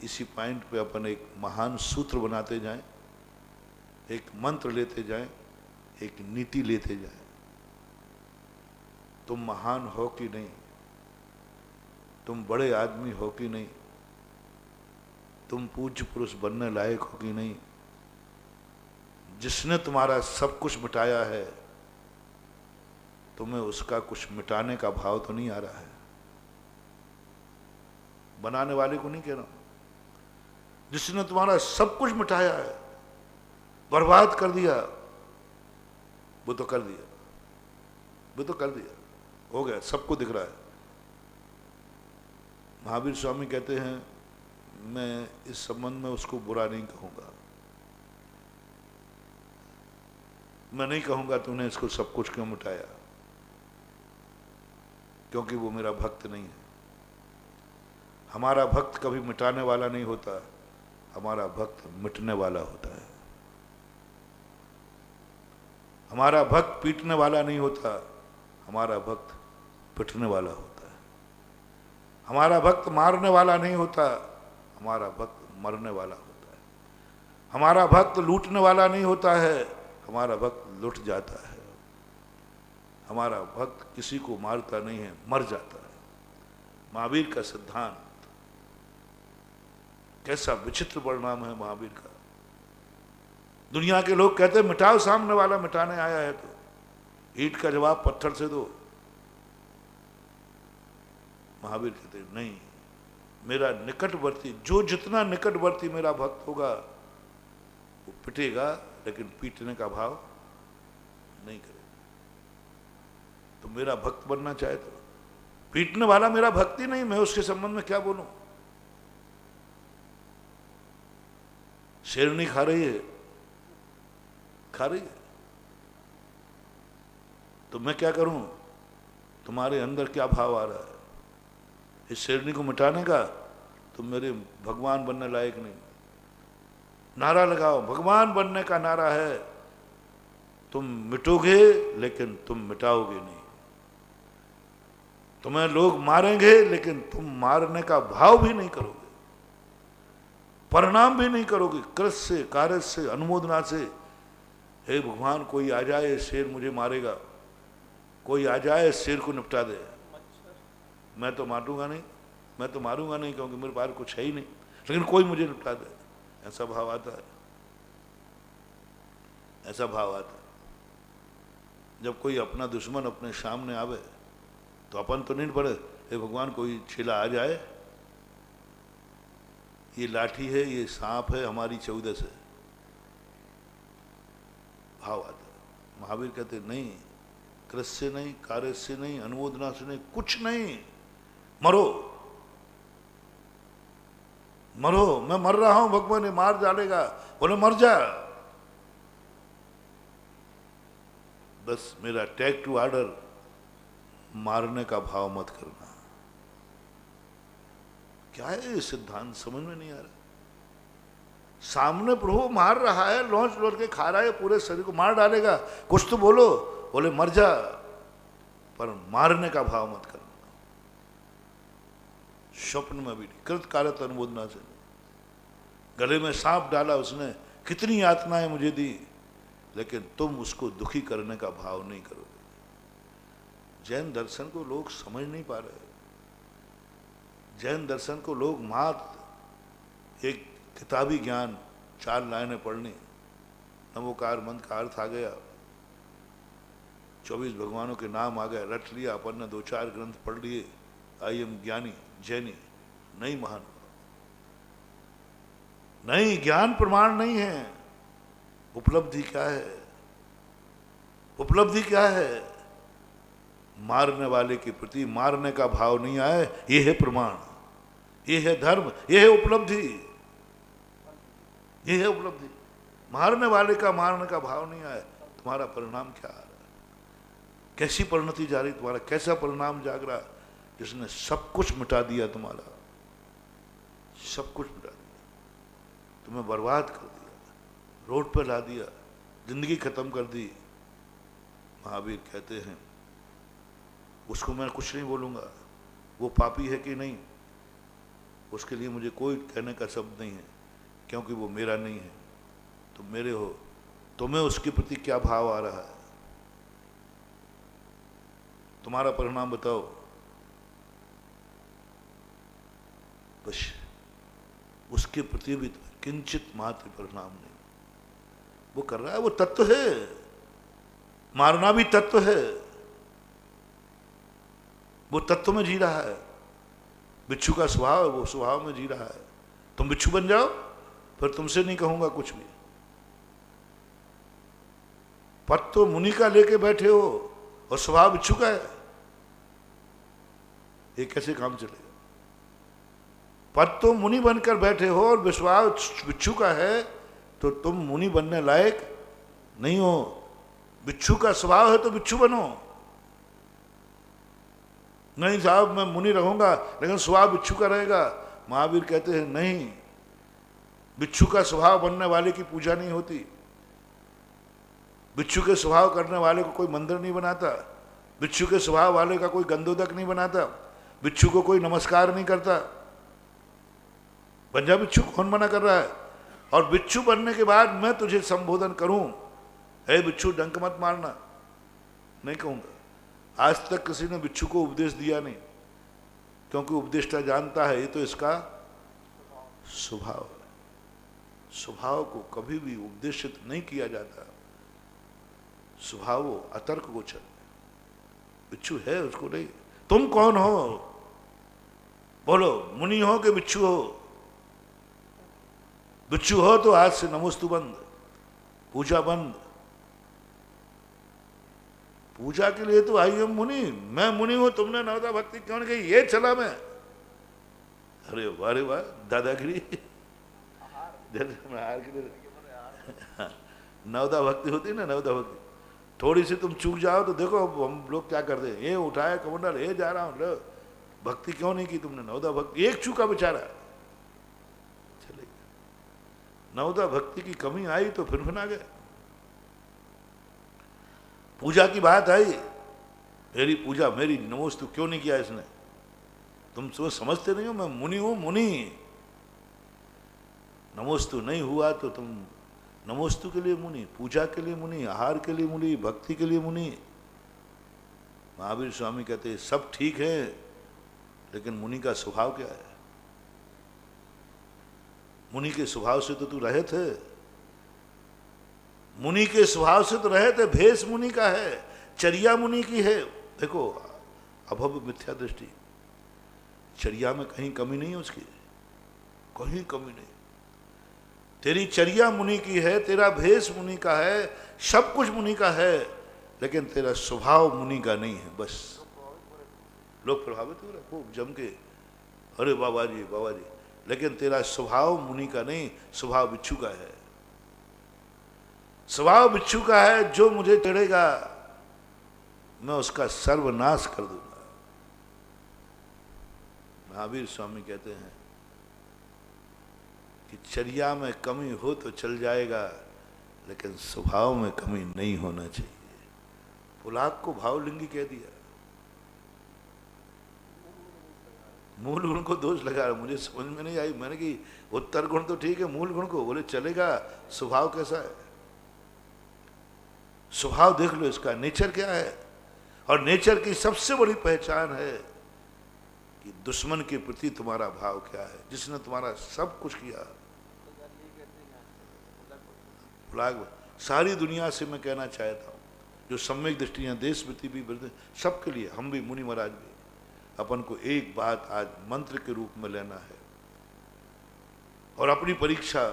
इसी पॉइंट पे अपन एक महान सूत्र बनाते जाएं, एक मंत्र लेते जाएं, एक नीति लेते जाएं। तुम महान हो कि नहीं, तुम बड़े आदमी हो कि नहीं, तुम पूज्य पुरुष बनने लायक हो कि नहीं, जिसने तुम्हारा सब कुछ मिटाया है तुम्हें उसका कुछ मिटाने का भाव तो नहीं आ रहा है। बनाने वाले को नहीं कह रहा हूं, जिसने तुम्हारा सब कुछ मिटाया है, बर्बाद कर दिया, वो तो कर दिया, वो तो कर दिया, हो गया, सबको दिख रहा है। महावीर स्वामी कहते हैं, मैं इस संबंध में उसको बुरा नहीं कहूंगा, मैं नहीं कहूंगा तूने इसको सब कुछ क्यों मिटाया, क्योंकि वो मेरा भक्त नहीं है। हमारा भक्त कभी मिटाने वाला नहीं होता, हमारा भक्त मिटने वाला होता है। हमारा भक्त पीटने वाला नहीं होता, हमारा भक्त पिटने वाला होता है। हमारा भक्त मारने वाला नहीं होता, हमारा भक्त मरने वाला होता है। हमारा भक्त लूटने वाला नहीं होता है, हमारा भक्त लुट जाता है। हमारा भक्त किसी को मारता नहीं है, मर जाता है। महावीर का सिद्धांत, कैसा विचित्र परिणाम है महावीर का। दुनिया के लोग कहते हैं मिटाओ, सामने वाला मिटाने आया है तो ईंट का जवाब पत्थर से दो। महावीर कहते हैं नहीं, मेरा निकटवर्ती, जो जितना निकटवर्ती मेरा भक्त होगा वो पिटेगा लेकिन पीटने का भाव नहीं करेगा। तो मेरा भक्त बनना चाहे तो पीटने वाला मेरा भक्ति नहीं, मैं उसके संबंध में क्या बोलूं। शेरनी खा रही है, खा रही है, तो मैं क्या करूं? तुम्हारे अंदर क्या भाव आ रहा है इस शेरनी को मिटाने का? तुम मेरे भगवान बनने लायक नहीं। नारा लगाओ, भगवान बनने का नारा है, तुम मिटोगे लेकिन तुम मिटाओगे नहीं। तुम्हें लोग मारेंगे लेकिन तुम मारने का भाव भी नहीं करोगे, परिणाम भी नहीं करोगे, कृत से, कार्य से, अनुमोदना से। हे भगवान, कोई आ जाए, शेर मुझे मारेगा, कोई आ जाए शेर को निपटा दे। मैं तो मारूंगा नहीं, मैं तो मारूंगा नहीं क्योंकि मेरे पास कुछ है ही नहीं, लेकिन कोई मुझे निपटा दे। ऐसा भाव आता है, ऐसा भाव आता है। जब कोई अपना दुश्मन अपने सामने आवे तो अपन तो नहीं पड़े, हे भगवान कोई छिला आ जाए, ये लाठी है, ये सांप है, हमारी चौदस है, भाव आता है। महावीर कहते नहीं, कृत से नहीं, कार्य से नहीं, अनुमोदना से नहीं, कुछ नहीं, मरो मरो। मैं मर रहा हूं, भगवान ने मार डालेगा, बोले मर जा, बस मेरा टैग टू ऑर्डर, मारने का भाव मत करना। क्या है ये सिद्धांत, समझ में नहीं आ रहा। सामने प्रभु मार रहा है, लौंच लौट के खा रहा है, पूरे शरीर को मार डालेगा, कुछ तो बोलो, बोले मर जा, पर मारने का भाव मत करना। स्वप्न में भी नहीं, कृत कार्य अनुमोदना से। गले में सांप डाला उसने, कितनी यातनाएं मुझे दी, लेकिन तुम उसको दुखी करने का भाव नहीं करोगे। जैन दर्शन को लोग समझ नहीं पा रहे। जैन दर्शन को लोग मात्र एक किताबी ज्ञान, 4 लाइनें पढ़नी, नमोकार मंत्र का अर्थ आ गया, 24 भगवानों के नाम आ गए, रट लिया अपन ने, 2-4 ग्रंथ पढ़ लिए, आई एम ज्ञानी, जैनी। नहीं महान, नहीं, ज्ञान प्रमाण नहीं है। उपलब्धि क्या है? उपलब्धि क्या है? मारने वाले के प्रति मारने का भाव नहीं आए, ये है प्रमाण, ये है धर्म, ये है उपलब्धि। ये है उपलब्धि। मारने वाले का मारने का भाव नहीं आया, तुम्हारा परिणाम क्या आ रहा है, कैसी परिणति जा रही तुम्हारा, कैसा परिणाम जाग रहा, जिसने सब कुछ मिटा दिया, तुम्हारा सब कुछ मिटा दिया, तुम्हें बर्बाद कर दिया, रोड पर ला दिया, जिंदगी खत्म कर दी। महावीर कहते हैं उसको मैं कुछ नहीं बोलूंगा, वो पापी है कि नहीं उसके लिए मुझे कोई कहने का शब्द नहीं है, क्योंकि वो मेरा नहीं है, तुम मेरे हो। तुम्हें उसके प्रति क्या भाव आ रहा है, तुम्हारा परिणाम बताओ। बस उसके प्रति भी किंचित मात्र परिणाम नहीं। वो कर रहा है, वो तत्व है, मारना भी तत्व है, वो तत्व में जी रहा है। बिच्छू का स्वभाव है, वो स्वभाव में जी रहा है। तुम बिच्छू बन जाओ, फिर तुमसे नहीं कहूंगा कुछ भी। पद तो मुनि का लेके बैठे हो और स्वभाव बिच्छू का है, ये कैसे काम चलेगा? पद तो मुनि बनकर बैठे हो और विश्वास बिच्छू का है, तो तुम मुनि बनने लायक नहीं हो। बिच्छू का स्वभाव है तो बिच्छू बनो। नहीं साहब मैं मुनि रहूंगा लेकिन स्वभाव बिच्छू का रहेगा। महावीर कहते हैं नहीं, बिच्छू का स्वभाव बनने वाले की पूजा नहीं होती। बिच्छू के स्वभाव करने वाले को कोई मंदिर नहीं बनाता, बिच्छू के स्वभाव वाले का कोई गंदोदक नहीं बनाता, बिच्छू को कोई नमस्कार नहीं करता। बन जा बिच्छू, कौन मना कर रहा है? और बिच्छू बनने के बाद मैं तुझे संबोधन करूं, हे बिच्छू डंक मत मारना, नहीं कहूंगा। आज तक किसी ने बिच्छू को उपदेश दिया नहीं, क्योंकि उपदेष्टा जानता है ये तो इसका स्वभाव है। स्वभाव को कभी भी उपदेशित नहीं किया जाता, स्वभाव वो अतर्क गोचर। बिच्छू है उसको नहीं। तुम कौन हो बोलो, मुनि हो कि बिच्छू हो? बिच्छू हो तो आज से नमोस्तु बंद, पूजा बंद। पूजा के लिए तो आई हम मुनि, मैं मुनि हूं, तुमने नवदा भक्ति क्यों नहीं कही? ये चला मैं। अरे वाह रे वाह, दादागिरी। नवदा भक्ति होती ना, नवदा भक्ति थोड़ी सी तुम चूक जाओ तो देखो हम लोग क्या करते हैं, ये उठाया कमंडल, ये जा रहा हूं, लो भक्ति क्यों नहीं की तुमने? नवदा भक्ति एक चूका बेचारा चलेगा। नवदा भक्ति की कमी आई तो फिर आ गए। पूजा की बात आई, मेरी पूजा, मेरी नमोस्तु क्यों नहीं किया इसने? तुम समझते नहीं हो मैं मुनि हूं, मुनि। नमोस्तु नहीं हुआ तो तुम नमोस्तु के लिए मुनि, पूजा के लिए मुनि, आहार के लिए मुनि, भक्ति के लिए मुनि। महावीर स्वामी कहते हैं सब ठीक है, लेकिन मुनि का स्वभाव क्या है? मुनि के स्वभाव से तो तू रहित है, मुनि के स्वभाव से तो रहे थे। भेष मुनि का है, चर्या मुनि की है। देखो अभव मिथ्या दृष्टि, चर्या में कहीं कमी नहीं है उसकी, कहीं कमी नहीं। तेरी चर्या मुनि की है, तेरा भेष मुनि का है, सब कुछ मुनि का है, लेकिन तेरा स्वभाव मुनि का नहीं है। बस लोग प्रभावित हो रहे खूब जम के, अरे बाबा जी बाबा जी, लेकिन तेरा स्वभाव मुनि का नहीं, स्वभाव बिच्छू का है। स्वभाव बिच्छू का है, जो मुझे चढ़ेगा मैं उसका सर्वनाश कर दूंगा। महावीर स्वामी कहते हैं कि चर्या में कमी हो तो चल जाएगा, लेकिन स्वभाव में कमी नहीं होना चाहिए। पुलाक को भावलिंगी कह दिया, मूल गुण को दोष लगा रहा। मुझे समझ में नहीं आई, मैंने कि उत्तर गुण तो ठीक है, मूल गुण को बोले चलेगा। स्वभाव कैसा है? स्वभाव देख लो, इसका नेचर क्या है। और नेचर की सबसे बड़ी पहचान है कि दुश्मन के प्रति तुम्हारा भाव क्या है, जिसने तुम्हारा सब कुछ किया। सारी दुनिया से मैं कहना चाहता हूँ, जो सम्यक दृष्टियाँ देश पृथ्वी सबके लिए, हम भी मुनि महाराज भी, अपन को एक बात आज मंत्र के रूप में लेना है, और अपनी परीक्षा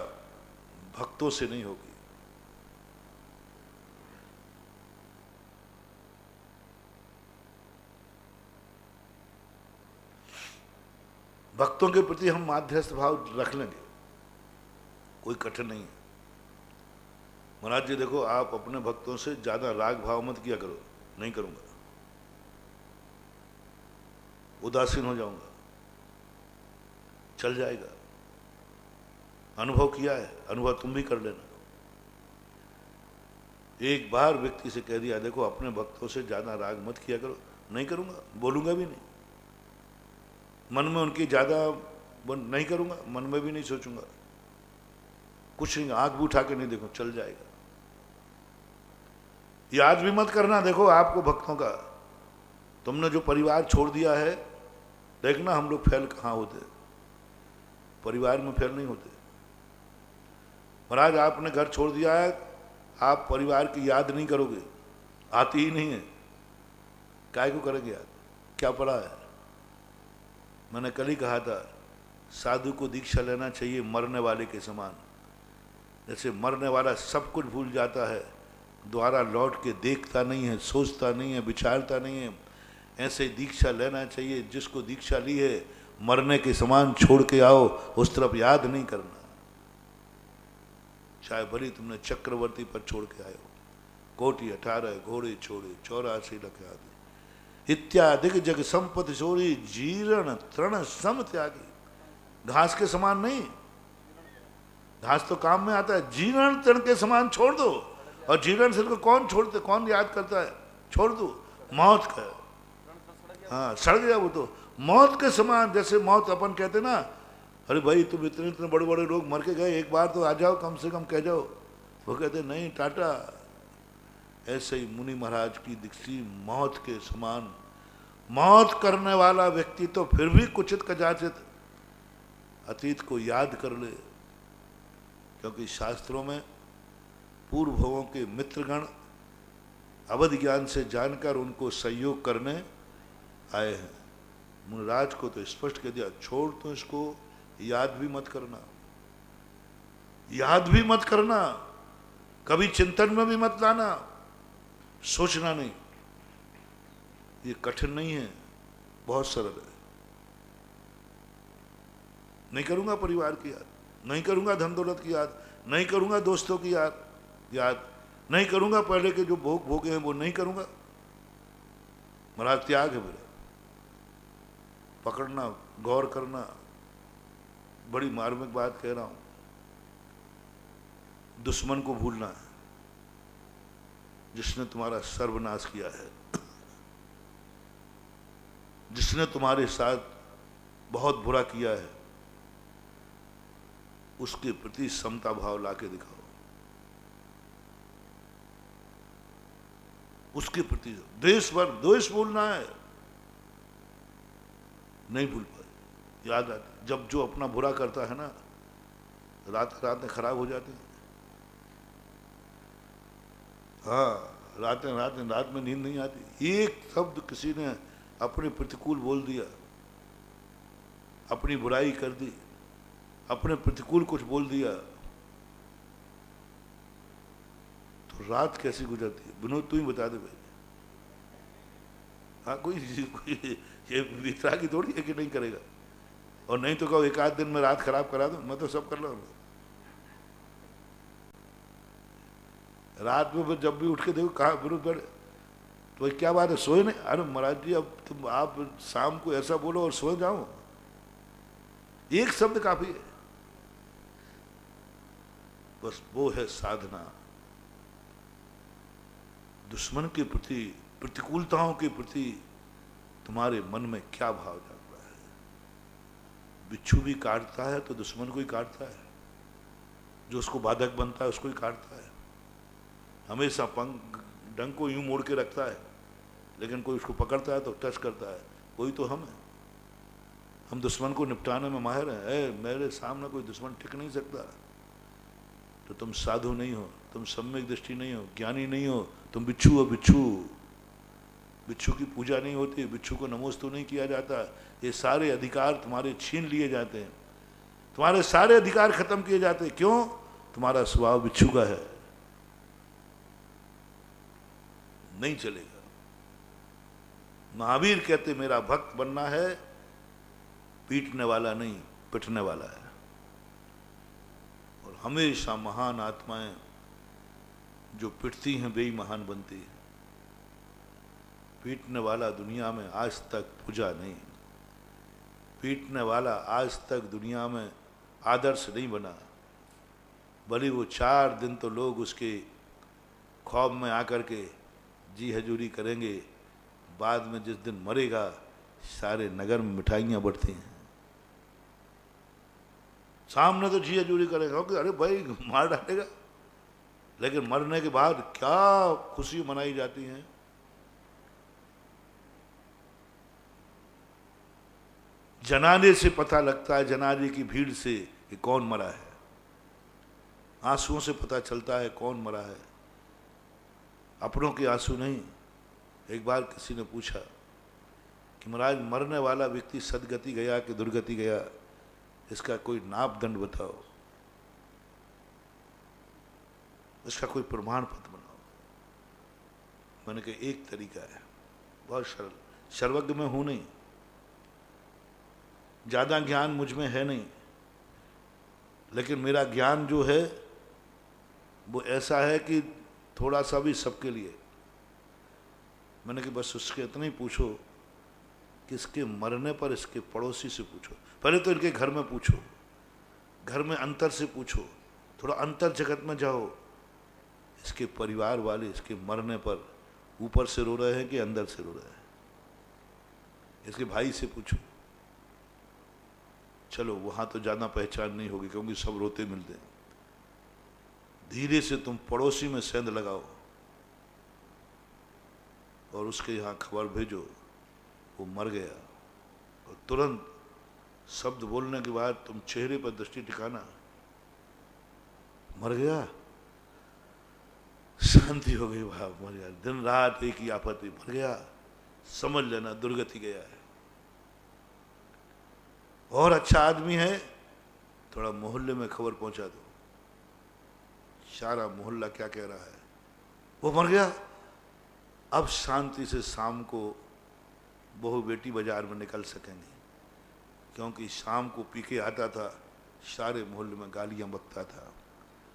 भक्तों से नहीं होगी। भक्तों के प्रति हम माध्यस्थ भाव रख लेंगे, कोई कठिन नहीं है। महाराज जी देखो, आप अपने भक्तों से ज्यादा राग भाव मत किया करो। नहीं करूंगा, उदासीन हो जाऊंगा, चल जाएगा। अनुभव किया है, अनुभव तुम भी कर लेना। एक बार व्यक्ति से कह दिया, देखो अपने भक्तों से ज्यादा राग मत किया करो, नहीं करूंगा, बोलूंगा भी नहीं, मन में उनकी ज्यादा नहीं करूंगा, मन में भी नहीं सोचूंगा, कुछ नहीं, आंख भी उठा के नहीं देखो, चल जाएगा। याद भी मत करना, देखो आपको भक्तों का, तुमने जो परिवार छोड़ दिया है, देखना हम लोग फेल कहाँ होते, परिवार में फेल नहीं होते। महाराज आपने घर छोड़ दिया है, आप परिवार की याद नहीं करोगे, आती ही नहीं है, काय को करेंगे याद, क्या पड़ा है। मैंने कल ही कहा था, साधु को दीक्षा लेना चाहिए मरने वाले के समान। जैसे मरने वाला सब कुछ भूल जाता है, दोबारा लौट के देखता नहीं है, सोचता नहीं है, विचारता नहीं है, ऐसे ही दीक्षा लेना चाहिए। जिसको दीक्षा ली है, मरने के समान छोड़ के आओ, उस तरफ याद नहीं करना। चाहे भली तुमने चक्रवर्ती पर छोड़ के आए हो, कोटि 18 घोड़े छोड़े 84 लख आदि इत्यादि जग संपत्ति छोड़ी, जीर्ण तृण सम त्यागी। घास के समान नहीं, घास तो काम में आता है, जीर्ण तृण के समान छोड़ दो। और जीर्ण से को कौन छोड़ते, कौन याद करता है, छोड़ दो। मौत का, हाँ सड़ गया वो तो, मौत के समान। जैसे मौत अपन कहते ना, अरे भाई तुम इतने इतने बड़े बड़े लोग मर के गए, एक बार तो आ जाओ, कम से कम कह जाओ। वो कहते नहीं, टाटा। ऐसे ही मुनि महाराज की दीक्षी मौत के समान। मौत करने वाला व्यक्ति तो फिर भी कुचित कदाचित अतीत को याद कर ले, क्योंकि शास्त्रों में पूर्व भवों के मित्रगण अवध ज्ञान से जानकर उनको सहयोग करने आए हैं। मुनिराज को तो स्पष्ट कह दिया, छोड़ तो इसको, याद भी मत करना, याद भी मत करना, कभी चिंतन में भी मत लाना, सोचना नहीं। ये कठिन नहीं है, बहुत सरल है। नहीं करूंगा परिवार की याद, नहीं करूंगा धन दौलत की याद, नहीं करूंगा दोस्तों की याद नहीं करूंगा, पहले के जो भोग भोगे हैं वो नहीं करूंगा। महाराज त्याग है मेरा, पकड़ना, गौर करना। बड़ी मार्मिक बात कह रहा हूं, दुश्मन को भूलना है जिसने तुम्हारा सर्वनाश किया है, जिसने तुम्हारे साथ बहुत बुरा किया है, उसके प्रति समता भाव लाके दिखाओ। उसके प्रति द्वेष बोलना है, नहीं भूल पाए, याद आती। जब जो अपना बुरा करता है ना, रात में खराब हो जाती है। हाँ, रात में नींद नहीं आती। एक शब्द किसी ने अपने प्रतिकूल बोल दिया, अपनी बुराई कर दी, अपने प्रतिकूल कुछ बोल दिया, तो रात कैसी गुजरती है। विनोद तू ही बता दे भाई। हाँ, कोई ये वितरा की थोड़ी है कि नहीं करेगा। और नहीं तो कहो एक आध दिन में रात खराब करा दो, मैं तो सब कर लूंगा। रात में जब भी उठ के देखो कहाँ विरोध बढ़े, तो भाई क्या बात है, सोए नहीं? अरे महाराज जी, अब तुम आप शाम को ऐसा बोलो और सो जाओ, एक शब्द काफी है। बस वो है साधना। दुश्मन के प्रति, प्रतिकूलताओं के प्रति तुम्हारे मन में क्या भाव जाग रहा है। बिच्छू भी काटता है तो दुश्मन को ही काटता है, जो उसको बाधक बनता है उसको ही काटता है। हमेशा पंख डंक को यूं मोड़ के रखता है, लेकिन कोई उसको पकड़ता है तो टच करता है, कोई तो हम है। हम दुश्मन को निपटाने में माहिर हैं। मेरे सामने कोई दुश्मन टिक नहीं सकता। तो तुम साधु नहीं हो, तुम सम्यक दृष्टि नहीं हो, ज्ञानी नहीं हो, तुम बिच्छू हो। बिच्छू की पूजा नहीं होती, बिच्छू को नमोस्तु नहीं किया जाता। ये सारे अधिकार तुम्हारे छीन लिए जाते हैं, तुम्हारे सारे अधिकार खत्म किए जाते हैं। क्यों? तुम्हारा स्वभाव बिच्छू का है, नहीं चलेगा। महावीर कहते मेरा भक्त बनना है पीटने वाला नहीं, पिटने वाला है। और हमेशा महान आत्माएं जो पिटती हैं बेईमान बनती हैं। पीटने वाला दुनिया में आज तक पूजा नहीं, पीटने वाला आज तक दुनिया में आदर्श नहीं बना। भले वो 4 दिन तो लोग उसके ख्वाब में आकर के जी हजूरी करेंगे, बाद में जिस दिन मरेगा सारे नगर में मिठाइयाँ बढ़ती हैं। सामने तो जी हजूरी करेगा कि अरे भाई मार डालेगा, लेकिन मरने के बाद क्या खुशी मनाई जाती है। जनाजे से पता लगता है, जनाजे की भीड़ से कि कौन मरा है, आंसुओं से पता चलता है कौन मरा है, अपनों के आंसू नहीं। एक बार किसी ने पूछा कि महाराज मरने वाला व्यक्ति सदगति गया कि दुर्गति गया, इसका कोई नापदंड बताओ, इसका कोई प्रमाण पत्र बनाओ। मैंने कहा एक तरीका है, बहुत सरल, सर्वज्ञ में हूं नहीं, ज्यादा ज्ञान मुझ में है नहीं, लेकिन मेरा ज्ञान जो है वो ऐसा है कि थोड़ा सा भी सबके लिए। मैंने कहा बस उसके इतना ही पूछो कि इसके मरने पर इसके पड़ोसी से पूछो, पहले तो इनके घर में पूछो, घर में अंतर से पूछो, थोड़ा अंतर जगत में जाओ, इसके परिवार वाले इसके मरने पर ऊपर से रो रहे हैं कि अंदर से रो रहे हैं। इसके भाई से पूछो, चलो वहां तो ज्यादा पहचान नहीं होगी क्योंकि सब रोते मिलते हैं। धीरे से तुम पड़ोसी में सेंध लगाओ और उसके यहाँ खबर भेजो वो मर गया, और तुरंत शब्द बोलने के बाद तुम चेहरे पर दृष्टि टिकाना, मर गया, शांति हो गई, भाव मर गया, दिन रात एक ही आपत्ति, मर गया, समझ लेना दुर्गति गया है। और अच्छा आदमी है थोड़ा मोहल्ले में खबर पहुंचा दो, सारा मोहल्ला क्या कह रहा है, वो मर गया। अब शांति से शाम को बहू बेटी बाजार में निकल सकेंगे, क्योंकि शाम को पी के आता था, सारे मोहल्ले में गालियां बकता था,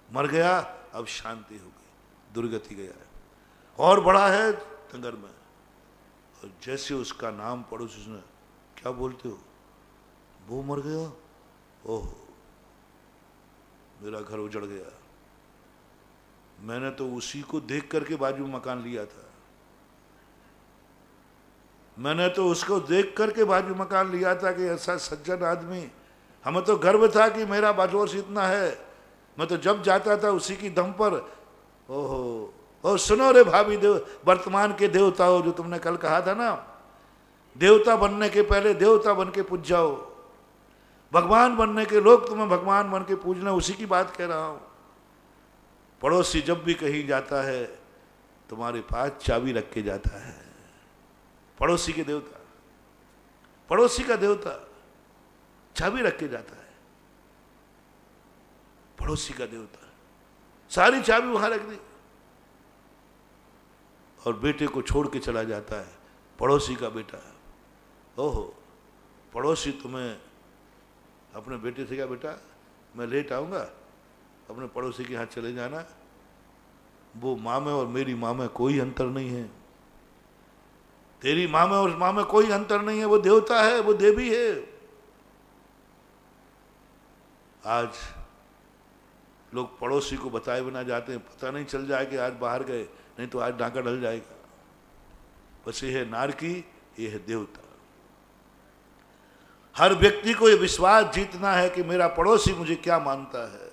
मर गया, अब शांति हो गई, दुर्गति गया है। और बड़ा है नगर में, और जैसे उसका नाम पड़ोसी ने, क्या बोलते हो, वो मर गया, ओह मेरा घर उजड़ गया, मैंने तो उसी को देख करके बाजू मकान लिया था, मैंने तो उसको देख करके बाजू मकान लिया था कि ऐसा सज्जन आदमी, हमें तो गर्व था कि मेरा बाजोश इतना है, मैं तो जब जाता था उसी की दम पर। ओहो, और सुनो रे भाभी देव, वर्तमान के देवता हो, जो तुमने कल कहा था ना, देवता बनने के पहले देवता बन के पूज जाओ, भगवान बनने के लोग तुम्हें भगवान बन के पूजना, उसी की बात कह रहा हूं। पड़ोसी जब भी कहीं जाता है तुम्हारे पास चाबी रख के जाता है, पड़ोसी के देवता, पड़ोसी का देवता चाबी रख के जाता है, पड़ोसी का देवता, सारी चाबी वहां रख दी और बेटे को छोड़ के चला जाता है, पड़ोसी का बेटा। ओहो, पड़ोसी तुम्हें अपने बेटे से, क्या बेटा मैं लेट आऊंगा, अपने पड़ोसी के यहाँ चले जाना, वो माँ में और मेरी माँ में कोई अंतर नहीं है, तेरी माँ में और माँ में कोई अंतर नहीं है, वो देवता है, वो देवी है। आज लोग पड़ोसी को बताए बिना जाते हैं, पता नहीं चल जाए कि आज बाहर गए, नहीं तो आज डाका डल जाएगा। बस ये है नारकी, ये है देवता। हर व्यक्ति को ये विश्वास जीतना है कि मेरा पड़ोसी मुझे क्या मानता है।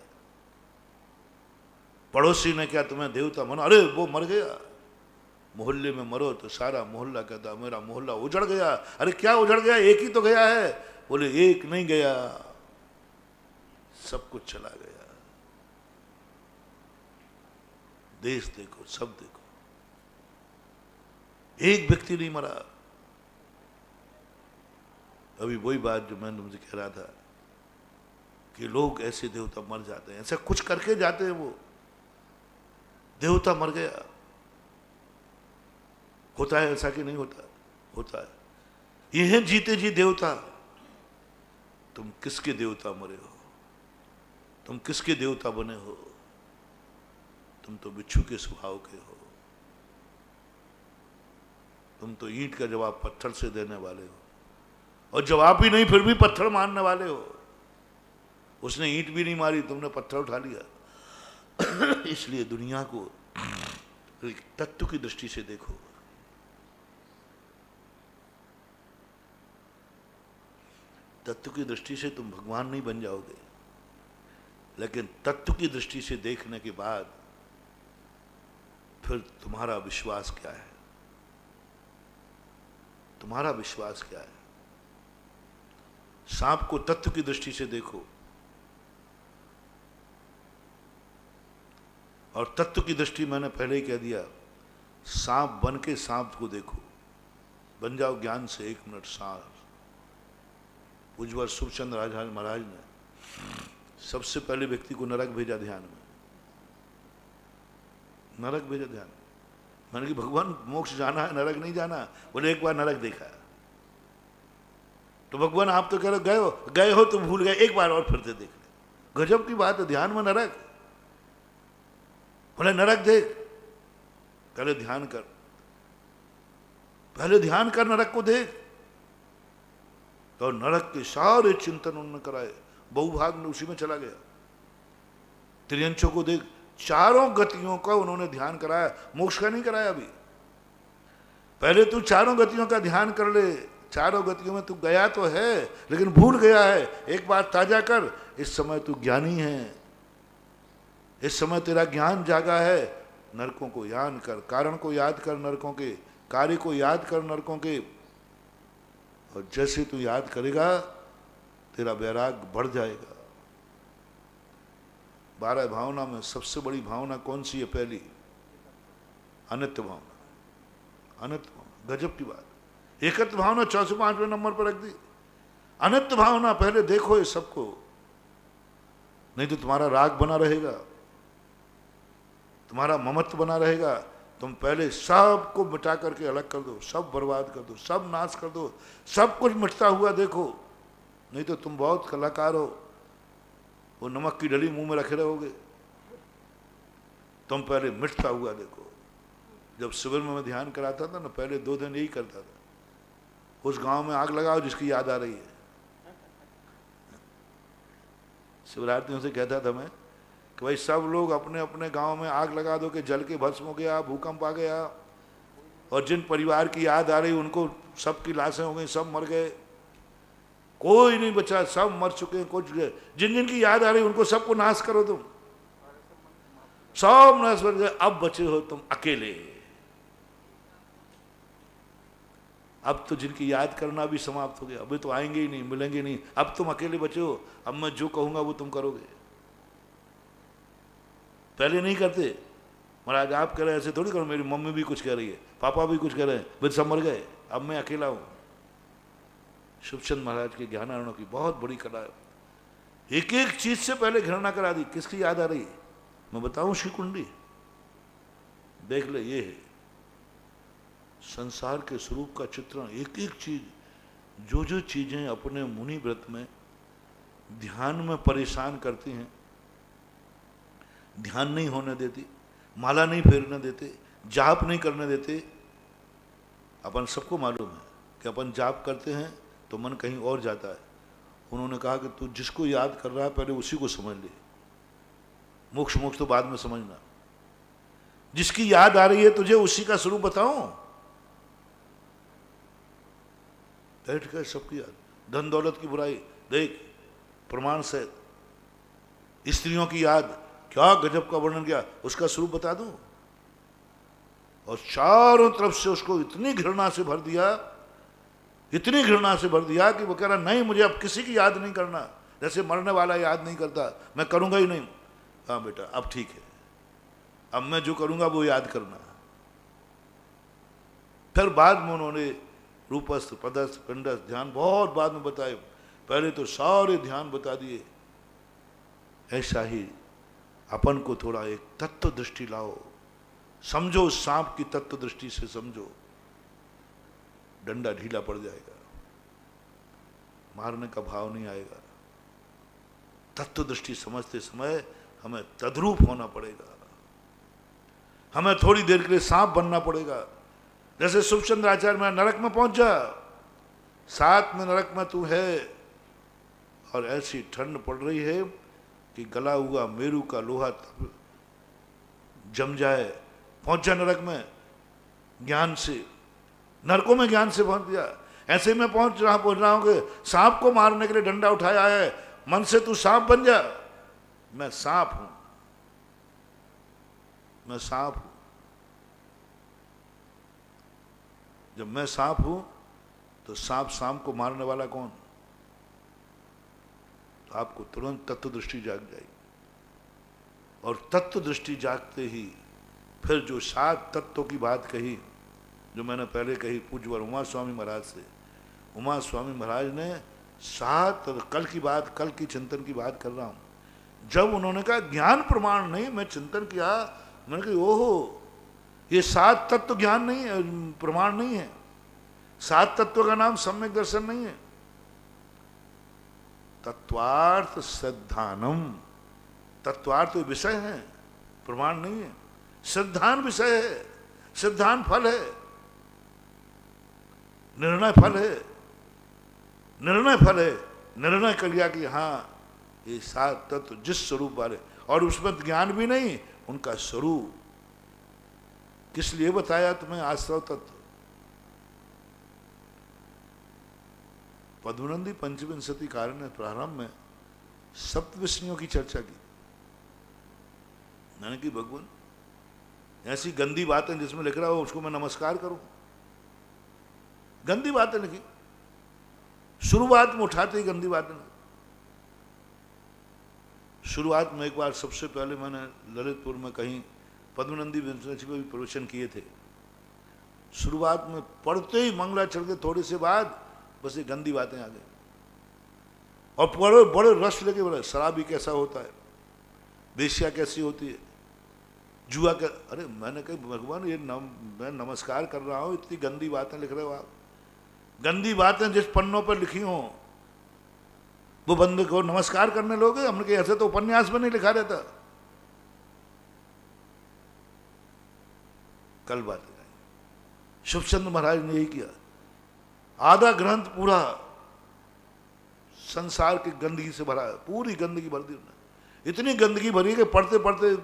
पड़ोसी ने क्या तुम्हें देवता माना, अरे वो मर गया, मोहल्ले में मरो तो सारा मोहल्ला कहता मेरा मोहल्ला उजड़ गया। अरे क्या उजड़ गया, एक ही तो गया है। बोले एक नहीं गया, सब कुछ चला गया। देश देखो, सब देखो, एक व्यक्ति नहीं मरा। अभी वही बात जो मैं तुमसे कह रहा था कि लोग ऐसे देवता मर जाते हैं, ऐसा कुछ करके जाते हैं, वो देवता मर गया। होता है ऐसा कि नहीं होता? होता है। ये है जीते जी देवता। तुम किसके देवता मरे हो? तुम किसके देवता बने हो? तुम तो बिच्छू के स्वभाव के हो। तुम तो ईंट का जवाब पत्थर से देने वाले हो, और जवाब ही नहीं फिर भी पत्थर मारने वाले हो। उसने ईंट भी नहीं मारी, तुमने पत्थर उठा लिया। इसलिए दुनिया को एक तत्व की दृष्टि से देखो। तत्व की दृष्टि से तुम भगवान नहीं बन जाओगे, लेकिन तत्व की दृष्टि से देखने के बाद फिर तुम्हारा विश्वास क्या है? तुम्हारा विश्वास क्या है? सांप को तत्व की दृष्टि से देखो, और तत्व की दृष्टि मैंने पहले ही कह दिया, सांप बन के सांप को देखो। बन जाओ ज्ञान से 1 मिनट सांप। पूज्यवर सुखचंद राजा महाराज ने सबसे पहले व्यक्ति को नरक भेजा ध्यान में। नरक भेजा ध्यान। मैंने कि भगवान मोक्ष जाना है, नरक नहीं जाना। बोले एक बार नरक देखा। तो भगवान आप तो कह रहे गए हो तो भूल गए, एक बार और फिर से देख ले। गजब की बात है, ध्यान में नरक। बोले नरक देख, पहले ध्यान कर, पहले ध्यान कर, नरक को देख। तो नरक के सारे चिंतन उन्होंने कराए, बहुभाग ने उसी में चला गया। त्रियंचों को देख, चारों गतियों का उन्होंने ध्यान कराया, मोक्ष का नहीं कराया। अभी पहले तू चारों गतियों का ध्यान कर ले। चारों गतियों में तू गया तो है, लेकिन भूल गया है। एक बार ताजा कर। इस समय तू ज्ञानी है, इस समय तेरा ज्ञान जागा है। नरकों को याद कर, कारण को याद कर, नरकों के कार्य को याद कर, नरकों के। और जैसे तू याद करेगा तेरा वैराग बढ़ जाएगा। 12 भावना में सबसे बड़ी भावना कौन सी है? पहली अनित्य भावना। अनित्य भावना गजब की बात। एकत्व भावना 405वें नंबर पर रख दी। अनित्य भावना पहले देखो ये सबको, नहीं तो तुम्हारा राग बना रहेगा, तुम्हारा ममत्व बना रहेगा। तुम पहले सब को मिटा करके अलग कर दो, सब बर्बाद कर दो, सब नाश कर दो, सब कुछ मिटता हुआ देखो। नहीं तो तुम बहुत कलाकार हो, वो नमक की डली मुंह में रखे रहोगे। तुम पहले मिटता हुआ देखो। जब शिविर में मैं ध्यान कराता था ना, पहले 2 दिन यही करता था। उस गांव में आग लगाओ जिसकी याद आ रही है। शिवरात्रियों से कहता था मैं कि भाई सब लोग अपने अपने गांव में आग लगा दो कि जल के भस्म हो गया, भूकंप आ गया। और जिन परिवार की याद आ रही उनको सबकी लाशें हो गई, सब मर गए, कोई नहीं बचा, सब मर चुके हैं। कुछ जिन जिन की याद आ रही उनको सबको नाश करो तुम, सब नाश कर गए। अब बचे हो तुम अकेले। अब तो जिनकी याद करना भी समाप्त हो गया, अभी तो आएंगे ही नहीं, मिलेंगे नहीं। अब तुम अकेले बचे हो। अब मैं जो कहूंगा वो तुम करोगे। पहले नहीं करते। महाराज आप कह रहे हैं ऐसे थोड़ी करो, मेरी मम्मी भी कुछ कह रही है, पापा भी कुछ कह रहे हैं, वे सब मर गए, अब मैं अकेला हूं। शुभचंद महाराज के ज्ञानारणों की बहुत बड़ी कला है। एक एक चीज से पहले घृणा करा दी। किसकी याद आ रही है? मैं बताऊं उसकी कुंडली देख ले। ये है संसार के स्वरूप का चित्रण। एक एक चीज, जो जो चीजें अपने मुनि व्रत में ध्यान में परेशान करती हैं, ध्यान नहीं होने देती, माला नहीं फेरने देते, जाप नहीं करने देते। अपन सबको मालूम है कि अपन जाप करते हैं तो मन कहीं और जाता है। उन्होंने कहा कि तू जिसको याद कर रहा है पहले उसी को समझ ले, मोक्ष मोक्ष तो बाद में समझना। जिसकी याद आ रही है तुझे उसी का स्वरूप बताऊं। बैठ कर सबकी याद, धन दौलत की बुराई देख प्रमाण से, स्त्रियों की याद, क्या गजब का वर्णन किया, उसका स्वरूप बता दूं। और चारों तरफ से उसको इतनी घृणा से भर दिया, इतनी घृणा से भर दिया कि वो कह रहा नहीं मुझे अब किसी की याद नहीं करना। जैसे मरने वाला याद नहीं करता, मैं करूंगा ही नहीं। हाँ बेटा अब ठीक है, अब मैं जो करूंगा वो याद करना। फिर बाद में उन्होंने रूपस्थ पदस्थ पिंडस्थ ध्यान बहुत बाद में बताए, पहले तो सारे ध्यान बता दिए। ऐसा ही अपन को थोड़ा एक तत्व दृष्टि लाओ, समझो, सांप की तत्व दृष्टि से समझो, डंडा ढीला पड़ जाएगा, मारने का भाव नहीं आएगा। तत्व दृष्टि समझते समय हमें तद्रूप होना पड़ेगा। हमें थोड़ी देर के लिए सांप बनना पड़ेगा। जैसे सुखचंद्र आचार्य में नरक में पहुंच जा, साथ में नरक में तू है और ऐसी ठंड पड़ रही है कि गला हुआ मेरू का लोहा जम जाए, पहुंच जा नरक में ज्ञान से, नरकों में ज्ञान से पहुंच गया। ऐसे में पहुंच रहा हूं कि सांप को मारने के लिए डंडा उठाया है, मन से तू सांप बन जा। मैं सांप हूं, मैं सांप हूं। जब मैं सांप हूं तो सांप को मारने वाला कौन? तो आपको तुरंत तत्व दृष्टि जाग जाएगी, और तत्व दृष्टि जागते ही फिर जो 7 तत्वों की बात कही, जो मैंने पहले कही पूज्यवर उमा स्वामी महाराज से, उमा स्वामी महाराज ने 7, कल की चिंतन की बात कर रहा हूं। जब उन्होंने कहा ज्ञान प्रमाण नहीं, मैं चिंतन किया, मैंने कहा ओहो, ये 7 तत्व ज्ञान नहीं है, प्रमाण नहीं है। 7 तत्वों का नाम सम्यक दर्शन नहीं है। तत्वार्थ श्रद्धानम, तत्वार्थ विषय है, प्रमाण नहीं है। श्रद्धान विषय है, श्रद्धान फल है, निर्णय फल है, निर्णय फल है। निर्णय कर लिया कि हाँ ये 7 तत्व जिस स्वरूप वाले, और उसमें ज्ञान भी नहीं, उनका स्वरूप। किस लिए बताया तुम्हें आश्रव तत्व? पद्मनंदी पंचविंशति कारण प्रारंभ में सप्तविष्णुओं की चर्चा की। मैंने कि भगवान ऐसी गंदी बातें जिसमें लिख रहा हो उसको मैं नमस्कार करूं? गंदी बातें लिखी, शुरुआत में उठाते ही गंदी बातें। शुरुआत में एक बार सबसे पहले मैंने ललितपुर में कहीं पद्मनंदी विंशति को भी प्रवचन किए थे। शुरुआत में पढ़ते ही मंगलाचरण के थोड़े से बाद बस ये गंदी बातें आ गई, और बड़े बड़े रस लेके बोले शराबी कैसा होता है, वेश्या कैसी होती है, जुआ क्या। अरे मैंने कहा भगवान ये मैं नमस्कार कर रहा हूं, इतनी गंदी बातें लिख रहे हो आप। गंदी बातें जिस पन्नों पर लिखी हो वो बंदे को नमस्कार करने लोगे? हमने कहा ऐसे तो उपन्यास में नहीं लिखा रहता। कल बात है, शुभचंद्र महाराज ने यही किया। आधा ग्रंथ पूरा संसार की गंदगी से भरा है, पूरी गंदगी भर दी उन्होंने। इतनी गंदगी भरी कि पढ़ते पढ़ते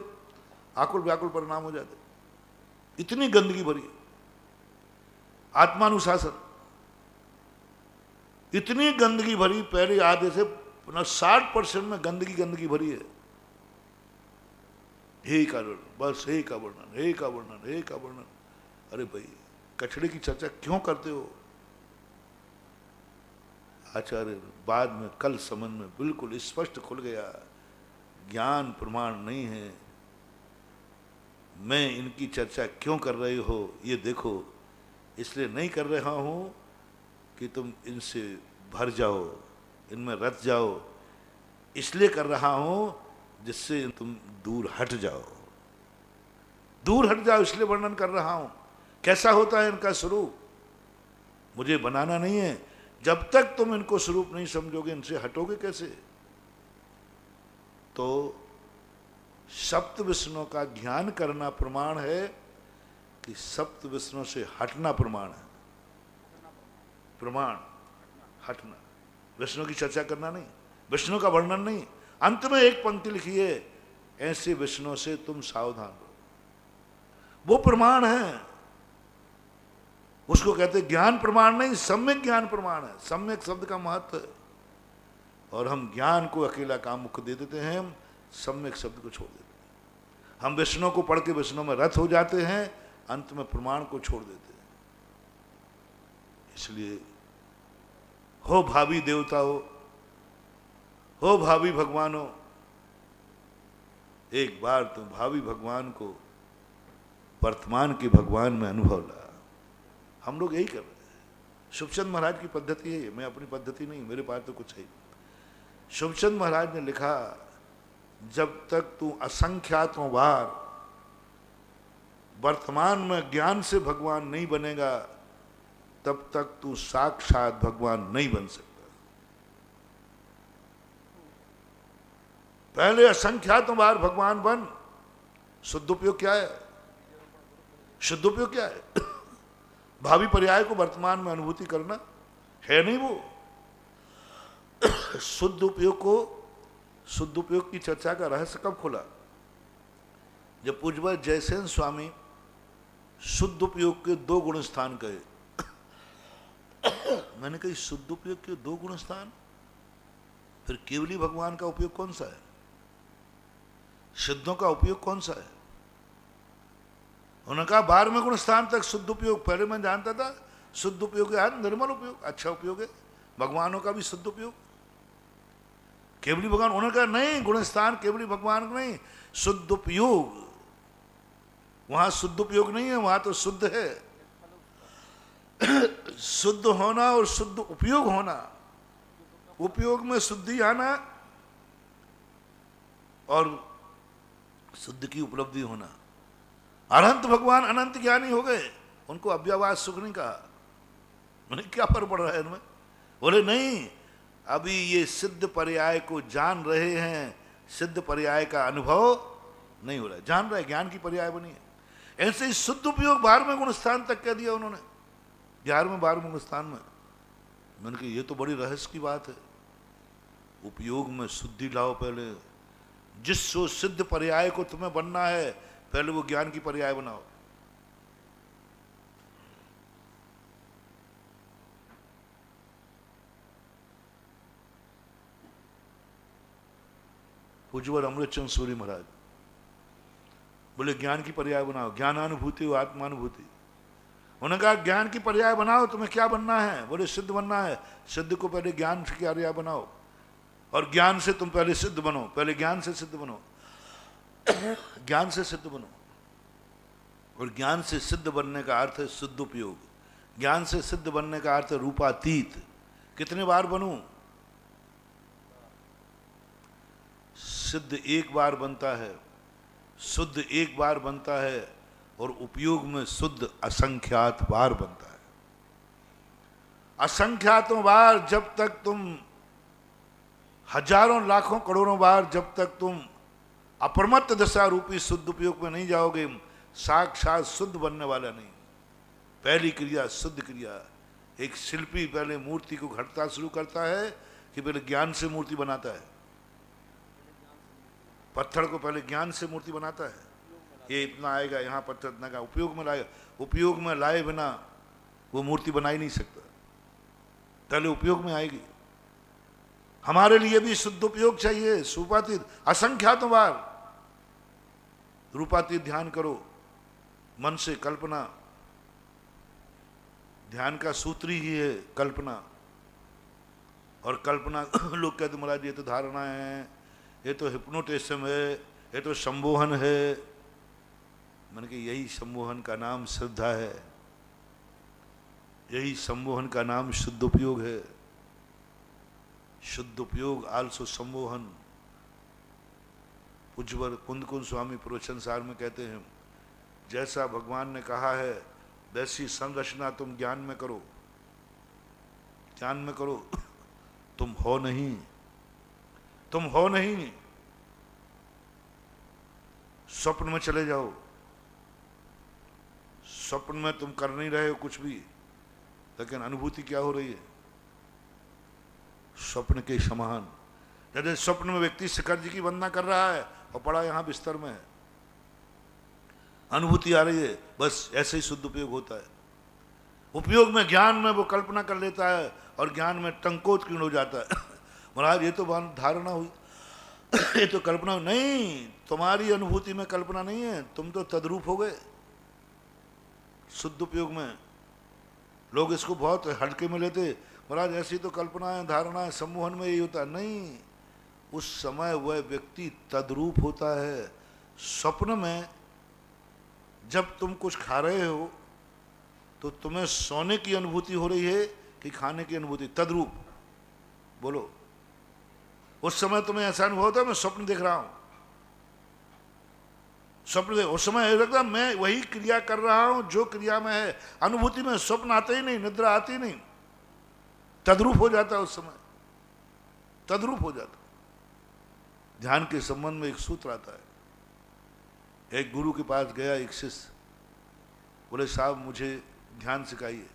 आकुल व्याकुल परिणाम हो जाते, इतनी गंदगी भरी। आत्मानुशासन, इतनी गंदगी भरी, पहले आधे से 60% में गंदगी भरी है। हे का वर्णन, बस हे का वर्णन, हे का वर्णन, हे का वर्णन। अरे भाई कचड़े की चर्चा क्यों करते हो? आचार्य बाद में कल समझ में बिल्कुल स्पष्ट खुल गया, ज्ञान प्रमाण नहीं है। मैं इनकी चर्चा क्यों कर रही हो ये देखो, इसलिए नहीं कर रहा हूं कि तुम इनसे भर जाओ, इनमें रच जाओ, इसलिए कर रहा हूं जिससे तुम दूर हट जाओ। दूर हट जाओ इसलिए वर्णन कर रहा हूं। कैसा होता है इनका स्वरूप, मुझे बनाना नहीं है। जब तक तुम इनको स्वरूप नहीं समझोगे, इनसे हटोगे कैसे? तो सप्त विष्णु का ध्यान करना प्रमाण है कि सप्त विष्णु से हटना प्रमाण है। प्रमाण हटना, विष्णु की चर्चा करना नहीं, विष्णु का वर्णन नहीं। अंत में एक पंक्ति लिखी है, ऐसे विष्णु से तुम सावधान रहो, वो प्रमाण है। उसको कहते ज्ञान प्रमाण नहीं, सम्यक ज्ञान प्रमाण है। सम्यक शब्द का महत्व है, और हम ज्ञान को अकेला काम मुख्य दे देते हैं, सम्यक शब्द को छोड़ देते हैं। हम विष्णु को पढ़ के विष्णु में रत हो जाते हैं, अंत में प्रमाण को छोड़ देते हैं। इसलिए हो भावी देवताओं, हो भावी भगवानों, एक बार तुम भावी भगवान को वर्तमान के भगवान में अनुभव ला। हम लोग यही कर रहे हैं। शुभचंद महाराज की पद्धति है, मैं अपनी पद्धति नहीं, मेरे पास तो कुछ है। शुभचंद महाराज ने लिखा, जब तक तू असंख्यातों बार वर्तमान में ज्ञान से भगवान नहीं बनेगा, तब तक तू साक्षात भगवान नहीं बन सकता। पहले असंख्यातों बार भगवान बन, शुद्ध उपयोग क्या है? शुद्ध उपयोग क्या है? भावी पर्याय को वर्तमान में अनुभूति करना है नहीं वो। शुद्ध उपयोग को, शुद्ध उपयोग की चर्चा का रहस्य कब खुला? जब पूज्य जयसेन स्वामी शुद्ध उपयोग के 2 गुण स्थान कहे। मैंने कही शुद्ध उपयोग के 2 गुण स्थान, फिर केवली भगवान का उपयोग कौन सा है? सिद्धों का उपयोग कौन सा है? उन्होंने कहा 12वें गुण स्थान तक शुद्ध उपयोग। पहले मैं जानता था शुद्ध उपयोग है निर्मल उपयोग, अच्छा उपयोग है, भगवानों का भी शुद्ध उपयोग, केवली भगवान। उन्होंने कहा नहीं, गुण स्थान केवली भगवान का नहीं, शुद्ध उपयोग। वहां शुद्ध उपयोग नहीं है, वहां तो शुद्ध है। शुद्ध होना और शुद्ध उपयोग होना, उपयोग में शुद्धि आना और शुद्ध की उपलब्धि होना। अनंत भगवान अनंत ज्ञानी हो गए, उनको अव्यवहार सुख नहीं कहा। उन्हें क्या फर्क पड़ रहा है इनमें? बोले नहीं, अभी ये सिद्ध पर्याय को जान रहे हैं, सिद्ध पर्याय का अनुभव नहीं हो रहा है, जान रहे, ज्ञान की पर्याय बनी है। ऐसे ही शुद्ध उपयोग 12वें गुण स्थान तक कह दिया उन्होंने, 11वें 12वें गुण स्थान में। मैंने कहा ये तो बड़ी रहस्य की बात है। उपयोग में शुद्धि लाओ पहले। जिस सिद्ध पर्याय को तुम्हें बनना है, पहले वो ज्ञान की पर्याय बनाओ। पूज्यवर अमृतचंद सूरी महाराज बोले ज्ञान की पर्याय बनाओ, ज्ञानानुभूति और आत्मानुभूति। उन्होंने कहा ज्ञान की पर्याय बनाओ, तुम्हें क्या बनना है? बोले सिद्ध बनना है। सिद्ध को पहले ज्ञान की पर्याय बनाओ, और ज्ञान से तुम पहले सिद्ध बनो, पहले ज्ञान से सिद्ध बनो, ज्ञान से सिद्ध बनो। और ज्ञान से सिद्ध बनने का अर्थ है शुद्ध उपयोग। ज्ञान से सिद्ध बनने का अर्थ है रूपातीत। कितने बार बनूं? सिद्ध एक बार बनता है, शुद्ध एक बार बनता है, और उपयोग में शुद्ध असंख्यात बार बनता है। असंख्यातों बार, जब तक तुम हजारों लाखों करोड़ों बार जब तक तुम अप्रमत्त दशा रूपी शुद्ध उपयोग में नहीं जाओगे, साक्षात शुद्ध बनने वाला नहीं। पहली क्रिया शुद्ध क्रिया। एक शिल्पी पहले मूर्ति को घटता शुरू करता है कि पहले ज्ञान से मूर्ति बनाता है। पत्थर को पहले ज्ञान से मूर्ति बनाता है, ये इतना आएगा, यहाँ पत्थर इतना का, उपयोग में लाएगा। उपयोग में लाए बिना वो मूर्ति बना ही नहीं सकता, पहले उपयोग में आएगी। हमारे लिए भी शुद्ध उपयोग चाहिए, रूपातीत। असंख्यातों बार रूपातीत ध्यान करो, मन से कल्पना। ध्यान का सूत्र ही है कल्पना। और कल्पना लोग कहते महाराज ये तो धारणा है, ये तो हिप्नोटिज्म है, ये तो संमोहन है। मैंने कहा यही संमोहन का नाम श्रद्धा है, यही संमोहन का नाम शुद्ध उपयोग है। शुद्ध उपयोग आलसो संमोहन। पूज्यवर कुंद कुंद स्वामी प्रवचन सार में कहते हैं, जैसा भगवान ने कहा है वैसी संरचना तुम ज्ञान में करो, ज्ञान में करो। तुम हो नहीं, तुम हो नहीं। स्वप्न में चले जाओ, स्वप्न में तुम कर नहीं रहे हो कुछ भी, लेकिन अनुभूति क्या हो रही है? स्वप्न के समान। जैसे स्वप्न में व्यक्ति शिखर जी की वंदना कर रहा है और पड़ा यहां बिस्तर में है, अनुभूति आ रही है, बस ऐसे ही शुद्ध उपयोग होता है। उपयोग में ज्ञान में वो कल्पना कर लेता है और ज्ञान में टंकोत्कीर्ण हो जाता है। महाराज ये तो धारणा हुई, ये तो कल्पना नहीं। तुम्हारी अनुभूति में कल्पना नहीं है, तुम तो तद्रूप हो गए शुद्ध उपयोग में। लोग इसको बहुत हल्के में लेते, महाराज ऐसी तो कल्पना है, धारणा है, सम्मोहन में यही होता है। नहीं, उस समय वह व्यक्ति तद्रूप होता है। स्वप्न में जब तुम कुछ खा रहे हो तो तुम्हें सोने की अनुभूति हो रही है कि खाने की अनुभूति? तद्रूप बोलो। उस समय तुम्हें ऐसा अनुभव होता है मैं स्वप्न देख रहा हूं, स्वप्न उस समय लगता मैं वही क्रिया कर रहा हूं जो क्रिया में है। अनुभूति में स्वप्न आते ही नहीं, निद्रा आती नहीं, तद्रूप हो जाता है उस समय, तद्रूप हो जाता। ध्यान के संबंध में एक सूत्र आता है। एक गुरु के पास गया एक शिष्य, बोले साहब मुझे ध्यान सिखाइए।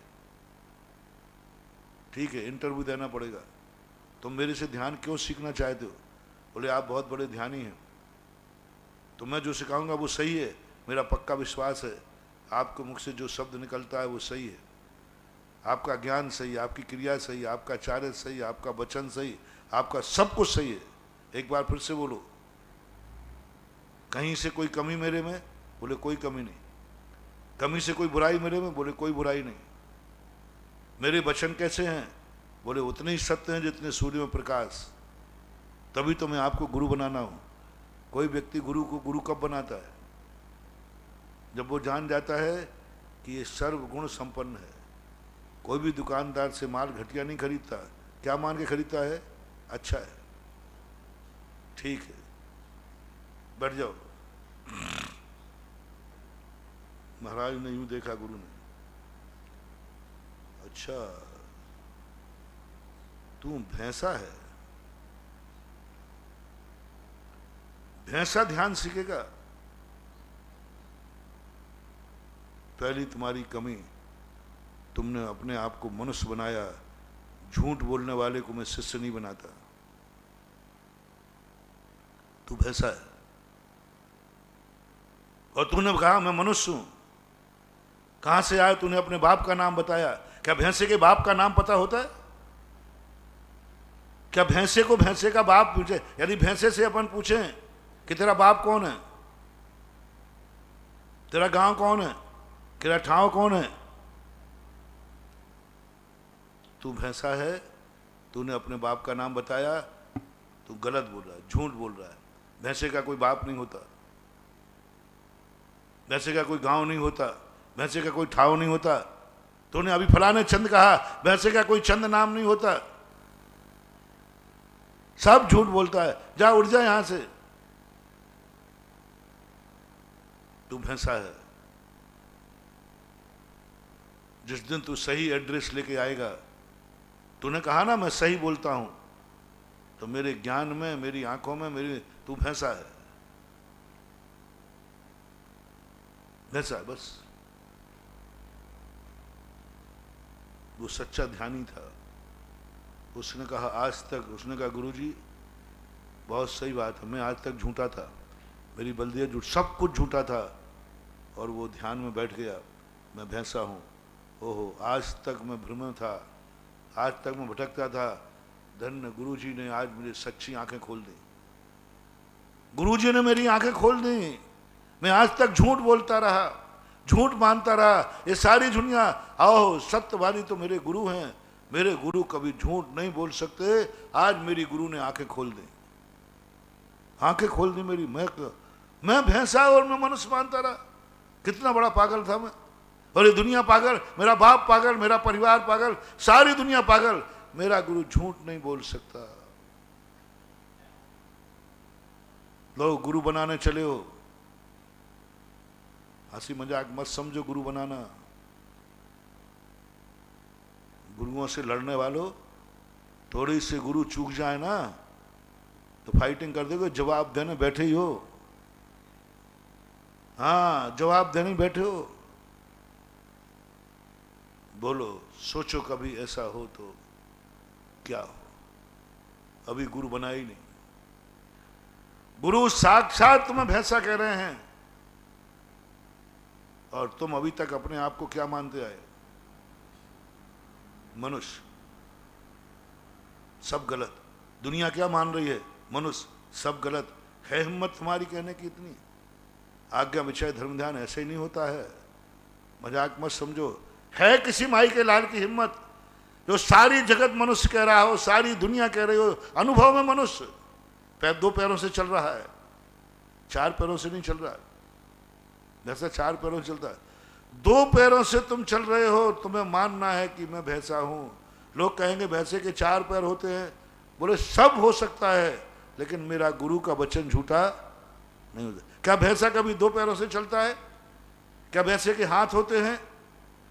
ठीक है, इंटरव्यू देना पड़ेगा, तुम मेरे से ध्यान क्यों सीखना चाहते हो? बोले आप बहुत बड़े ध्यानी हैं, तो मैं जो सिखाऊंगा वो सही है, मेरा पक्का विश्वास है, आपके मुख से जो शब्द निकलता है वो सही है, आपका ज्ञान सही, आपकी क्रिया सही, आपका कार्य सही, आपका वचन सही, आपका सब कुछ सही है। एक बार फिर से बोलो, कहीं से कोई कमी मेरे में? बोले कोई कमी नहीं। कमी से कोई बुराई मेरे में? बोले कोई बुराई नहीं। मेरे वचन कैसे हैं? बोले उतने ही सत्य हैं जितने सूर्य में प्रकाश। तभी तो मैं आपको गुरु बनाना हूं। कोई व्यक्ति गुरु को गुरु कब बनाता है? जब वो जान जाता है कि ये सर्वगुण संपन्न है। कोई भी दुकानदार से माल घटिया नहीं खरीदता। क्या मान के खरीदता है? अच्छा है, ठीक है, बैठ जाओ। महाराज ने यूं देखा, गुरु ने, अच्छा तू भैंसा है, भैंसा ध्यान सीखेगा? पहली तुम्हारी कमी, तुमने अपने आप को मनुष्य बनाया। झूठ बोलने वाले को मैं शिष्य नहीं बनाता। तू भैंसा है। और तूने कहा मैं मनुष्य हूं। कहां से आया? तूने अपने बाप का नाम बताया। क्या भैंसे के बाप का नाम पता होता है? क्या भैंसे को भैंसे का बाप पूछे? यदि भैंसे से अपन पूछें कि तेरा बाप कौन है, तेरा गांव कौन है, तेरा ठाव कौन है, तू भैंसा है, तूने अपने बाप का नाम बताया, तू गलत बोल रहा है, झूठ बोल रहा है। भैंसे का कोई बाप नहीं होता, भैंसे का कोई गांव नहीं होता, भैंसे का कोई ठाव नहीं होता। तूने अभी फलाने चंद कहा, भैंसे का कोई चंद नाम नहीं होता। सब झूठ बोलता है। जा उठ जा यहां से, तू भैंसा है। जिस दिन तू सही एड्रेस लेके आएगा, तूने कहा ना मैं सही बोलता हूं, तो मेरे ज्ञान में, मेरी आंखों में, मेरी, तू भैंसा है, भैंसा है बस। वो सच्चा ध्यानी था। उसने कहा आज तक, उसने कहा गुरुजी बहुत सही बात है, मैं आज तक झूठा था, मेरी बल्दियाँ झूठ, सब कुछ झूठा था, और वो ध्यान में बैठ गया, मैं भैंसा हूँ। ओहो, आज तक मैं भ्रम में था, आज तक मैं भटकता था। धन्य गुरुजी ने आज मुझे सच्ची आंखें खोल दी। गुरुजी ने मेरी आंखें खोल दी। मैं आज तक झूठ बोलता रहा, झूठ मानता रहा। ये सारी दुनिया, आओ सत्यवादी तो मेरे गुरु हैं, मेरे गुरु कभी झूठ नहीं बोल सकते। आज मेरी गुरु ने आंखें खोल दी, आंखें खोल दी मेरी। मैं भैंसा और मैं मनुष्य मानता रहा। कितना बड़ा पागल था मैं। और ये दुनिया पागल, मेरा बाप पागल, मेरा परिवार पागल, सारी दुनिया पागल। मेरा गुरु झूठ नहीं बोल सकता। लोग गुरु बनाने चले हो, हंसी मजाक मत समझो गुरु बनाना। गुरुओं से लड़ने वालों, थोड़ी से गुरु चूक जाए ना तो फाइटिंग कर दोगे। जवाब देने बैठे ही हो। हाँ, जवाब देने बैठे हो। बोलो, सोचो कभी ऐसा हो तो क्या हो। अभी गुरु बना ही नहीं। गुरु साक्षात तुम्हें भैंसा कह रहे हैं, और तुम अभी तक अपने आप को क्या मानते आए? मनुष्य। सब गलत। दुनिया क्या मान रही है? मनुष्य। सब गलत है। हिम्मत तुम्हारी कहने की इतनी? आज्ञा विषय धर्म ध्यान ऐसे ही नहीं होता है। मजाक मत समझो। है किसी माई के लाल की हिम्मत जो सारी जगत मनुष्य कह रहा हो, सारी दुनिया कह रही हो, अनुभव में मनुष्य दो पैरों से चल रहा है, चार पैरों से नहीं चल रहा है। जैसा चार पैरों से चलता है, दो पैरों से तुम चल रहे हो। तुम्हें मानना है कि मैं भैंसा हूं। लोग कहेंगे भैंसे के चार पैर होते हैं। बोले सब हो सकता है, लेकिन मेरा गुरु का वचन झूठा नहीं होता। क्या भैंसा कभी दो पैरों से चलता है? क्या भैंसे के हाथ होते हैं?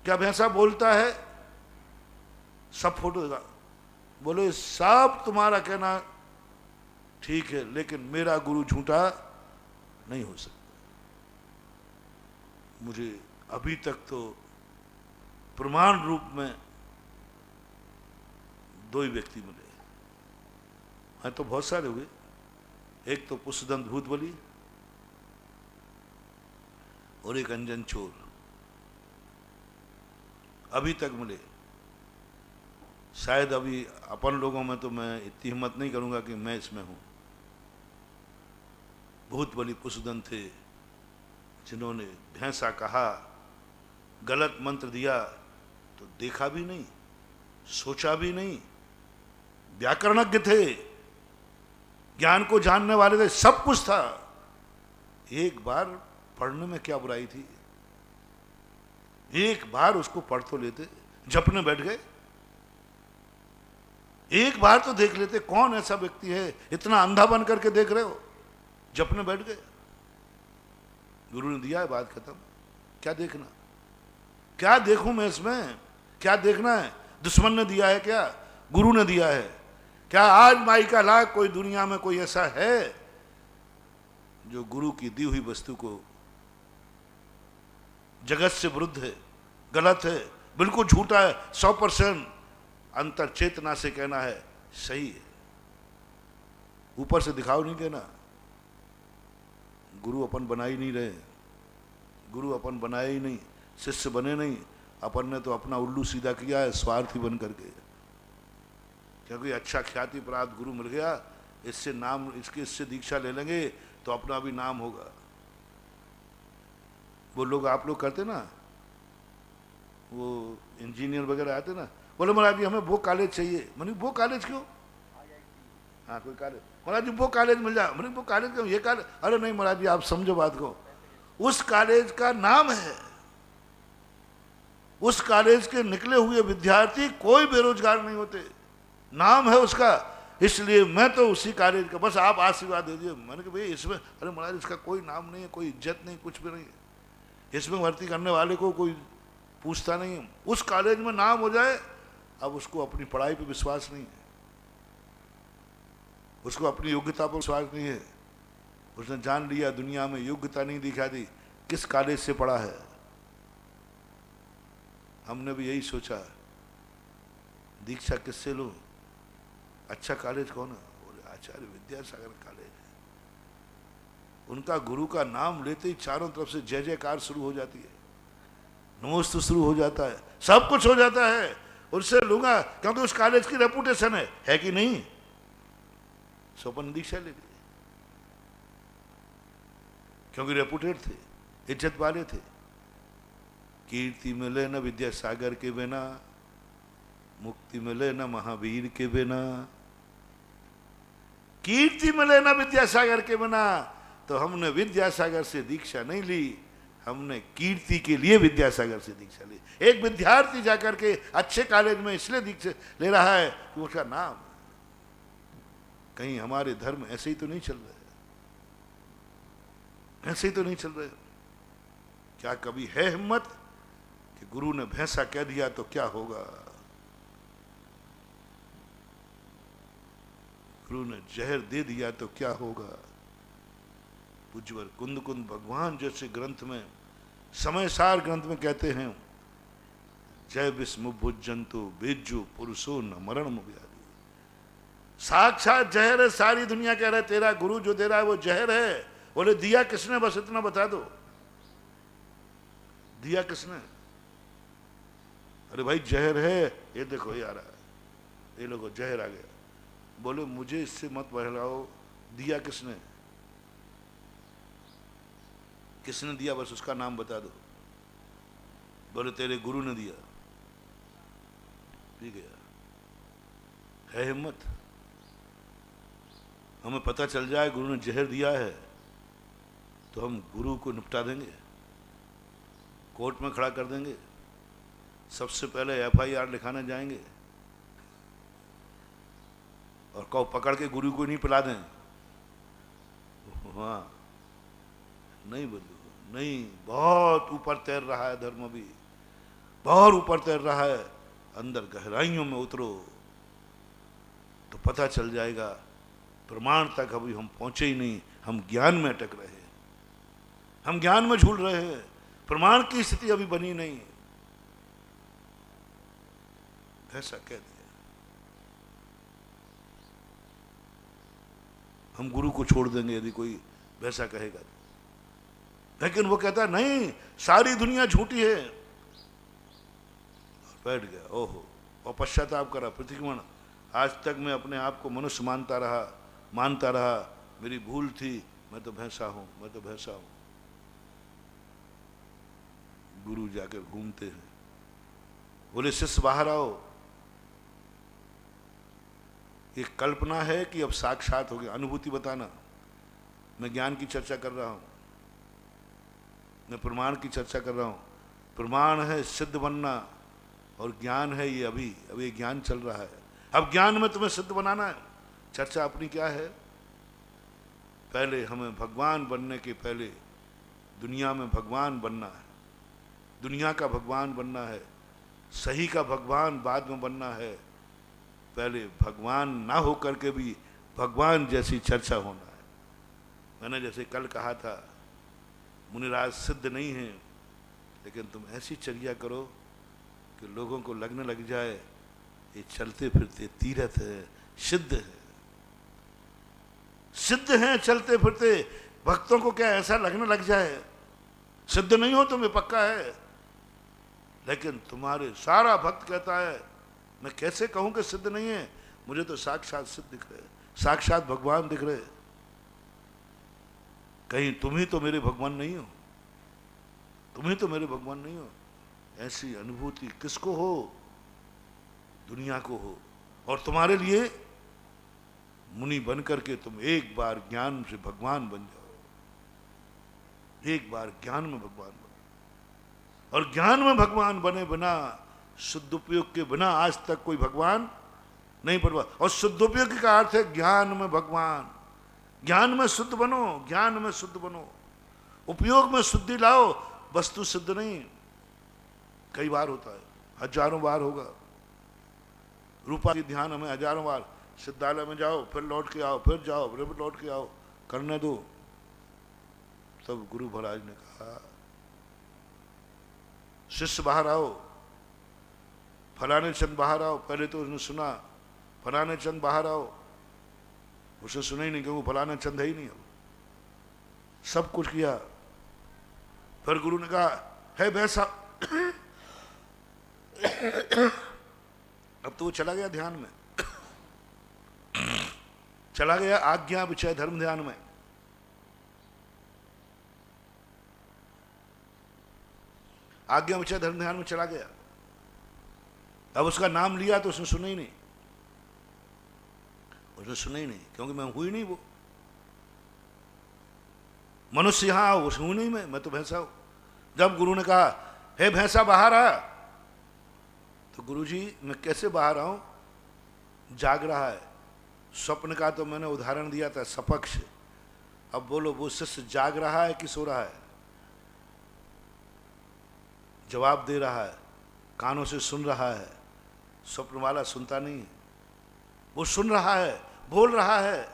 क्या भैंसा बोलता है? सब फोटो। बोले सब तुम्हारा कहना ठीक है, लेकिन मेरा गुरु झूठा नहीं हो सकता। मुझे अभी तक तो प्रमाण रूप में 2 ही व्यक्ति मिले हैं, तो बहुत सारे हुए। एक तो पुष्पदंत भूतबली और एक अंजन चोर, अभी तक मिले। शायद अभी अपन लोगों में तो मैं इतनी हिम्मत नहीं करूंगा कि मैं इसमें हूं। भूतबली पुष्पदंत थे जिन्होंने भैंसा कहा, गलत मंत्र दिया तो देखा भी नहीं, सोचा भी नहीं, व्याकरणज्ञ थे, ज्ञान को जानने वाले थे, सब कुछ था। एक बार पढ़ने में क्या बुराई थी, एक बार उसको पढ़ तो लेते, जपने बैठ गए। एक बार तो देख लेते, कौन ऐसा व्यक्ति है इतना अंधा बन करके देख रहे हो, जपने बैठ गए। गुरु ने दिया है, बात खत्म। क्या देखना, क्या देखूं मैं इसमें, क्या देखना है? दुश्मन ने दिया है क्या, गुरु ने दिया है क्या? आज माई का लाख कोई दुनिया में कोई ऐसा है जो गुरु की दी हुई वस्तु को, जगत से विरुद्ध है, गलत है, बिल्कुल झूठा है, 100% अंतर चेतना से कहना है सही है, ऊपर से दिखाओ नहीं कहना। गुरु अपन बना ही नहीं रहे, गुरु अपन बनाए ही नहीं, शिष्य बने नहीं। अपन ने तो अपना उल्लू सीधा किया है स्वार्थी बन करके, क्योंकि अच्छा ख्याति प्राप्त गुरु मिल गया, इससे नाम, इससे दीक्षा ले लेंगे तो अपना भी नाम होगा। वो लोग, आप लोग करते ना, वो इंजीनियर वगैरह आते ना, बोले महाराज जी हमें वो कॉलेज चाहिए। मैंने वो कॉलेज क्यों? हाँ कोई कॉलेज, महाराज जी वो कॉलेज मिल जाए। मैंने वो कॉलेज क्यों, ये कॉलेज? अरे नहीं महाराज जी आप समझो बात को, उस कॉलेज का नाम है, उस कॉलेज के निकले हुए विद्यार्थी कोई बेरोजगार नहीं होते, नाम है उसका, इसलिए मैं तो उसी कॉलेज का, बस आप आशीर्वाद दे दिए। मैंने कहा भाई इसमें, अरे महाराज इसका कोई नाम नहीं है, कोई इज्जत नहीं, कुछ भी नहीं है, इसमें भर्ती करने वाले को कोई पूछता नहीं है। उस कॉलेज में नाम हो जाए, अब उसको अपनी पढ़ाई पे विश्वास नहीं है, उसको अपनी योग्यता पर विश्वास नहीं है। उसने जान लिया दुनिया में योग्यता नहीं दिखा दी, किस कॉलेज से पढ़ा है। हमने भी यही सोचा, दीक्षा किससे लूं, अच्छा कॉलेज कौन है? बोले आचार्य विद्यासागर कॉलेज है। उनका गुरु का नाम लेते ही चारों तरफ से जय जयकार शुरू हो जाती है, नमोस्तु शुरू हो जाता है, सब कुछ हो जाता है। उनसे लूंगा क्योंकि उस कॉलेज की रेपुटेशन है कि नहीं? सोपन दीक्षा ले ली, क्योंकि रेपुटेड थे, इज्जत वाले थे। कीर्ति मिले न विद्यासागर के बिना, मुक्ति मिले न महावीर के बिना। कीर्ति मिले न विद्यासागर के बिना, तो हमने विद्यासागर से दीक्षा नहीं ली, हमने कीर्ति के लिए विद्यासागर से दीक्षा ली। एक विद्यार्थी जाकर के अच्छे कॉलेज में इसलिए दीक्षा ले रहा है कि उसका नाम। कहीं हमारे धर्म ऐसे ही तो नहीं चल रहे, ऐसे ही तो नहीं चल रहे। क्या कभी है हिम्मत कि गुरु ने भैंसा कह दिया तो क्या होगा, गुरु ने जहर दे दिया तो क्या होगा? पूज्यवर कुंद कुंद भगवान जैसे ग्रंथ में, समय सार ग्रंथ में कहते हैं, जय विस्म भुजंतु बेजु पुरुषो न मरण मुव्याधि। साक्षात जहर है, सारी दुनिया कह रहे तेरा गुरु जो दे रहा है वो जहर है। बोले दिया किसने, बस इतना बता दो, दिया किसने? अरे भाई जहर है, ये देखो ये आ रहा है, ये लोगो जहर आ गया। बोले मुझे इससे मत बहलाओ, दिया किसने, किसने दिया, बस उसका नाम बता दो। बोले तेरे गुरु ने दिया, पी गया। है हिम्मत? हमें पता चल जाए गुरु ने जहर दिया है तो हम गुरु को निपटा देंगे, कोर्ट में खड़ा कर देंगे, सबसे पहले FIR लिखाने जाएंगे और कहो पकड़ के गुरु को नहीं पिला दें। हाँ नहीं बंधु, नहीं, बहुत ऊपर तैर रहा है धर्म, भी बहुत ऊपर तैर रहा है। अंदर गहराइयों में उतरो तो पता चल जाएगा, प्रमाण तक अभी हम पहुंचे ही नहीं, हम ज्ञान में अटक रहे हैं, हम ज्ञान में झूल रहे हैं, प्रमाण की स्थिति अभी बनी नहीं। ऐसा कह दिया। हम गुरु को छोड़ देंगे यदि कोई वैसा कहेगा, लेकिन वो कहता नहीं, सारी दुनिया झूठी है। बैठ गया, ओहो, और पश्चाताप करा, प्रतिक्रमण, आज तक मैं अपने आप को मनुष्य मानता रहा, मेरी भूल थी, मैं तो भैंसा हूं, मैं तो भैंसा हूं। गुरु जाकर घूमते हैं, बोले शिष्य बाहर आओ, ये कल्पना है कि अब साक्षात हो गया, अनुभूति बताना। मैं ज्ञान की चर्चा कर रहा हूं, मैं प्रमाण की चर्चा कर रहा हूं। प्रमाण है सिद्ध बनना और ज्ञान है ये अभी ये ज्ञान चल रहा है। अब ज्ञान में तुम्हें सिद्ध बनाना है। चर्चा अपनी क्या है? पहले हमें भगवान बनने के पहले दुनिया में भगवान बनना है, दुनिया का भगवान बनना है, सही का भगवान बाद में बनना है। पहले भगवान ना हो करके भी भगवान जैसी चर्चा होना है। मैंने जैसे कल कहा था, मुनिराज सिद्ध नहीं है, लेकिन तुम ऐसी चर्या करो कि लोगों को लगने लग जाए ये चलते फिरते तीर्थ है, सिद्ध है, सिद्ध है चलते फिरते। भक्तों को क्या ऐसा लगने लग जाए? सिद्ध नहीं हो तुम्हें पक्का है, लेकिन तुम्हारे सारा भक्त कहता है मैं कैसे कहूं कि सिद्ध नहीं है, मुझे तो साक्षात सिद्ध दिख रहे, साक्षात भगवान दिख रहे। कहीं तुम ही तो मेरे भगवान नहीं हो, तुम ही तो मेरे भगवान नहीं हो। ऐसी अनुभूति किसको हो? दुनिया को हो। और तुम्हारे लिए मुनि बन करके तुम एक बार ज्ञान से भगवान बन जाओ, एक बार ज्ञान में भगवान बनो। और ज्ञान में भगवान बने बिना, शुद्ध उपयोग के बिना आज तक कोई भगवान नहीं बनवा। और शुद्ध उपयोग का अर्थ है ज्ञान में भगवान, ज्ञान में शुद्ध बनो, ज्ञान में शुद्ध बनो, उपयोग में शुद्धि लाओ, वस्तु सिद्ध नहीं। कई बार होता है, हजारों बार होगा। रूपा की ध्यान हमें हजारों बार, सिद्धालय में जाओ फिर लौट के आओ, फिर जाओ फिर लौट के आओ, करने दो। तब गुरु महाराज ने कहा शिष्य बाहर आओ, फलाने चंद बाहर आओ। पहले तो उसने सुना फलाने चंद बाहर आओ, उसे सुना ही नहीं क्योंकि फलाना चंद है ही नहीं। सब कुछ किया, फिर गुरु ने कहा है वैसा। अब तो वो चला गया ध्यान में, चला गया आज्ञा विषय धर्म ध्यान में। आज्ञा विषय धर्म ध्यान में चला गया। अब उसका नाम लिया तो उसने सुना ही नहीं, उसने सुना ही नहीं क्योंकि मैं हुई नहीं वो मनुष्य। यहां आओ, उस हूं नहीं मैं तो भैंसा हूं। जब गुरु ने कहा हे भैंसा बाहर आ, तो गुरु जी मैं कैसे बाहर आऊं? जाग रहा है। स्वप्न का तो मैंने उदाहरण दिया था, सपक्ष। अब बोलो वो शिष्य जाग रहा है कि सो रहा है? जवाब दे रहा है, कानों से सुन रहा है। स्वप्न वाला सुनता नहीं है, वो सुन रहा है, बोल रहा है।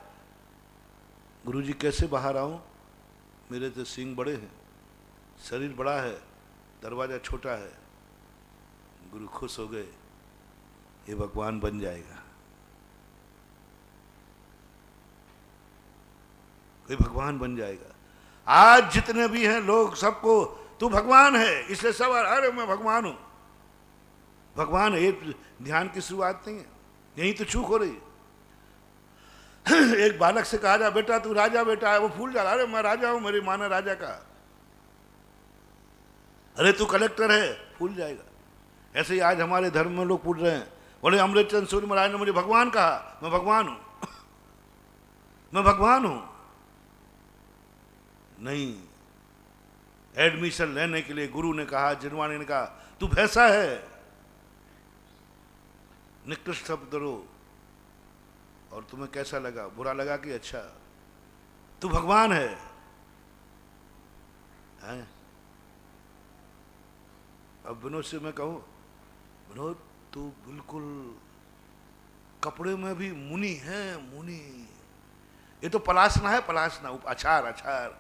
गुरु जी कैसे बाहर आऊं? मेरे तो सींग बड़े हैं, शरीर बड़ा है, दरवाजा छोटा है। गुरु खुश हो गए, ये भगवान बन जाएगा, ये भगवान बन जाएगा। आज जितने भी हैं लोग, सबको तू भगवान है, इसलिए सब अरे मैं भगवान हूं। भगवान है, ये ध्यान की शुरुआत नहीं है, यही तो चूक हो रही है। एक बालक से कहा जा बेटा तू राजा बेटा है, वो फूल जा, अरे मैं राजा हूं, मेरी मां ने राजा का। अरे तू कलेक्टर है, फूल जाएगा। ऐसे ही आज हमारे धर्म में लोग पूछ रहे हैं, बोले अमृतचंद सूर्य महाराज ने मुझे भगवान कहा, मैं भगवान हूं, मैं भगवान हूं। नहीं, एडमिशन लेने के लिए गुरु ने कहा, जिनवाणी ने कहा तू भैंसा है, निकृष्ट शब्द दो। और तुम्हें कैसा लगा? बुरा लगा कि अच्छा? तू भगवान है, हैं? अब विनोद से मैं कहूं, विनोद तू बिल्कुल कपड़े में भी मुनि है, मुनि। ये तो पलासना है, पलासना, अछार अछार।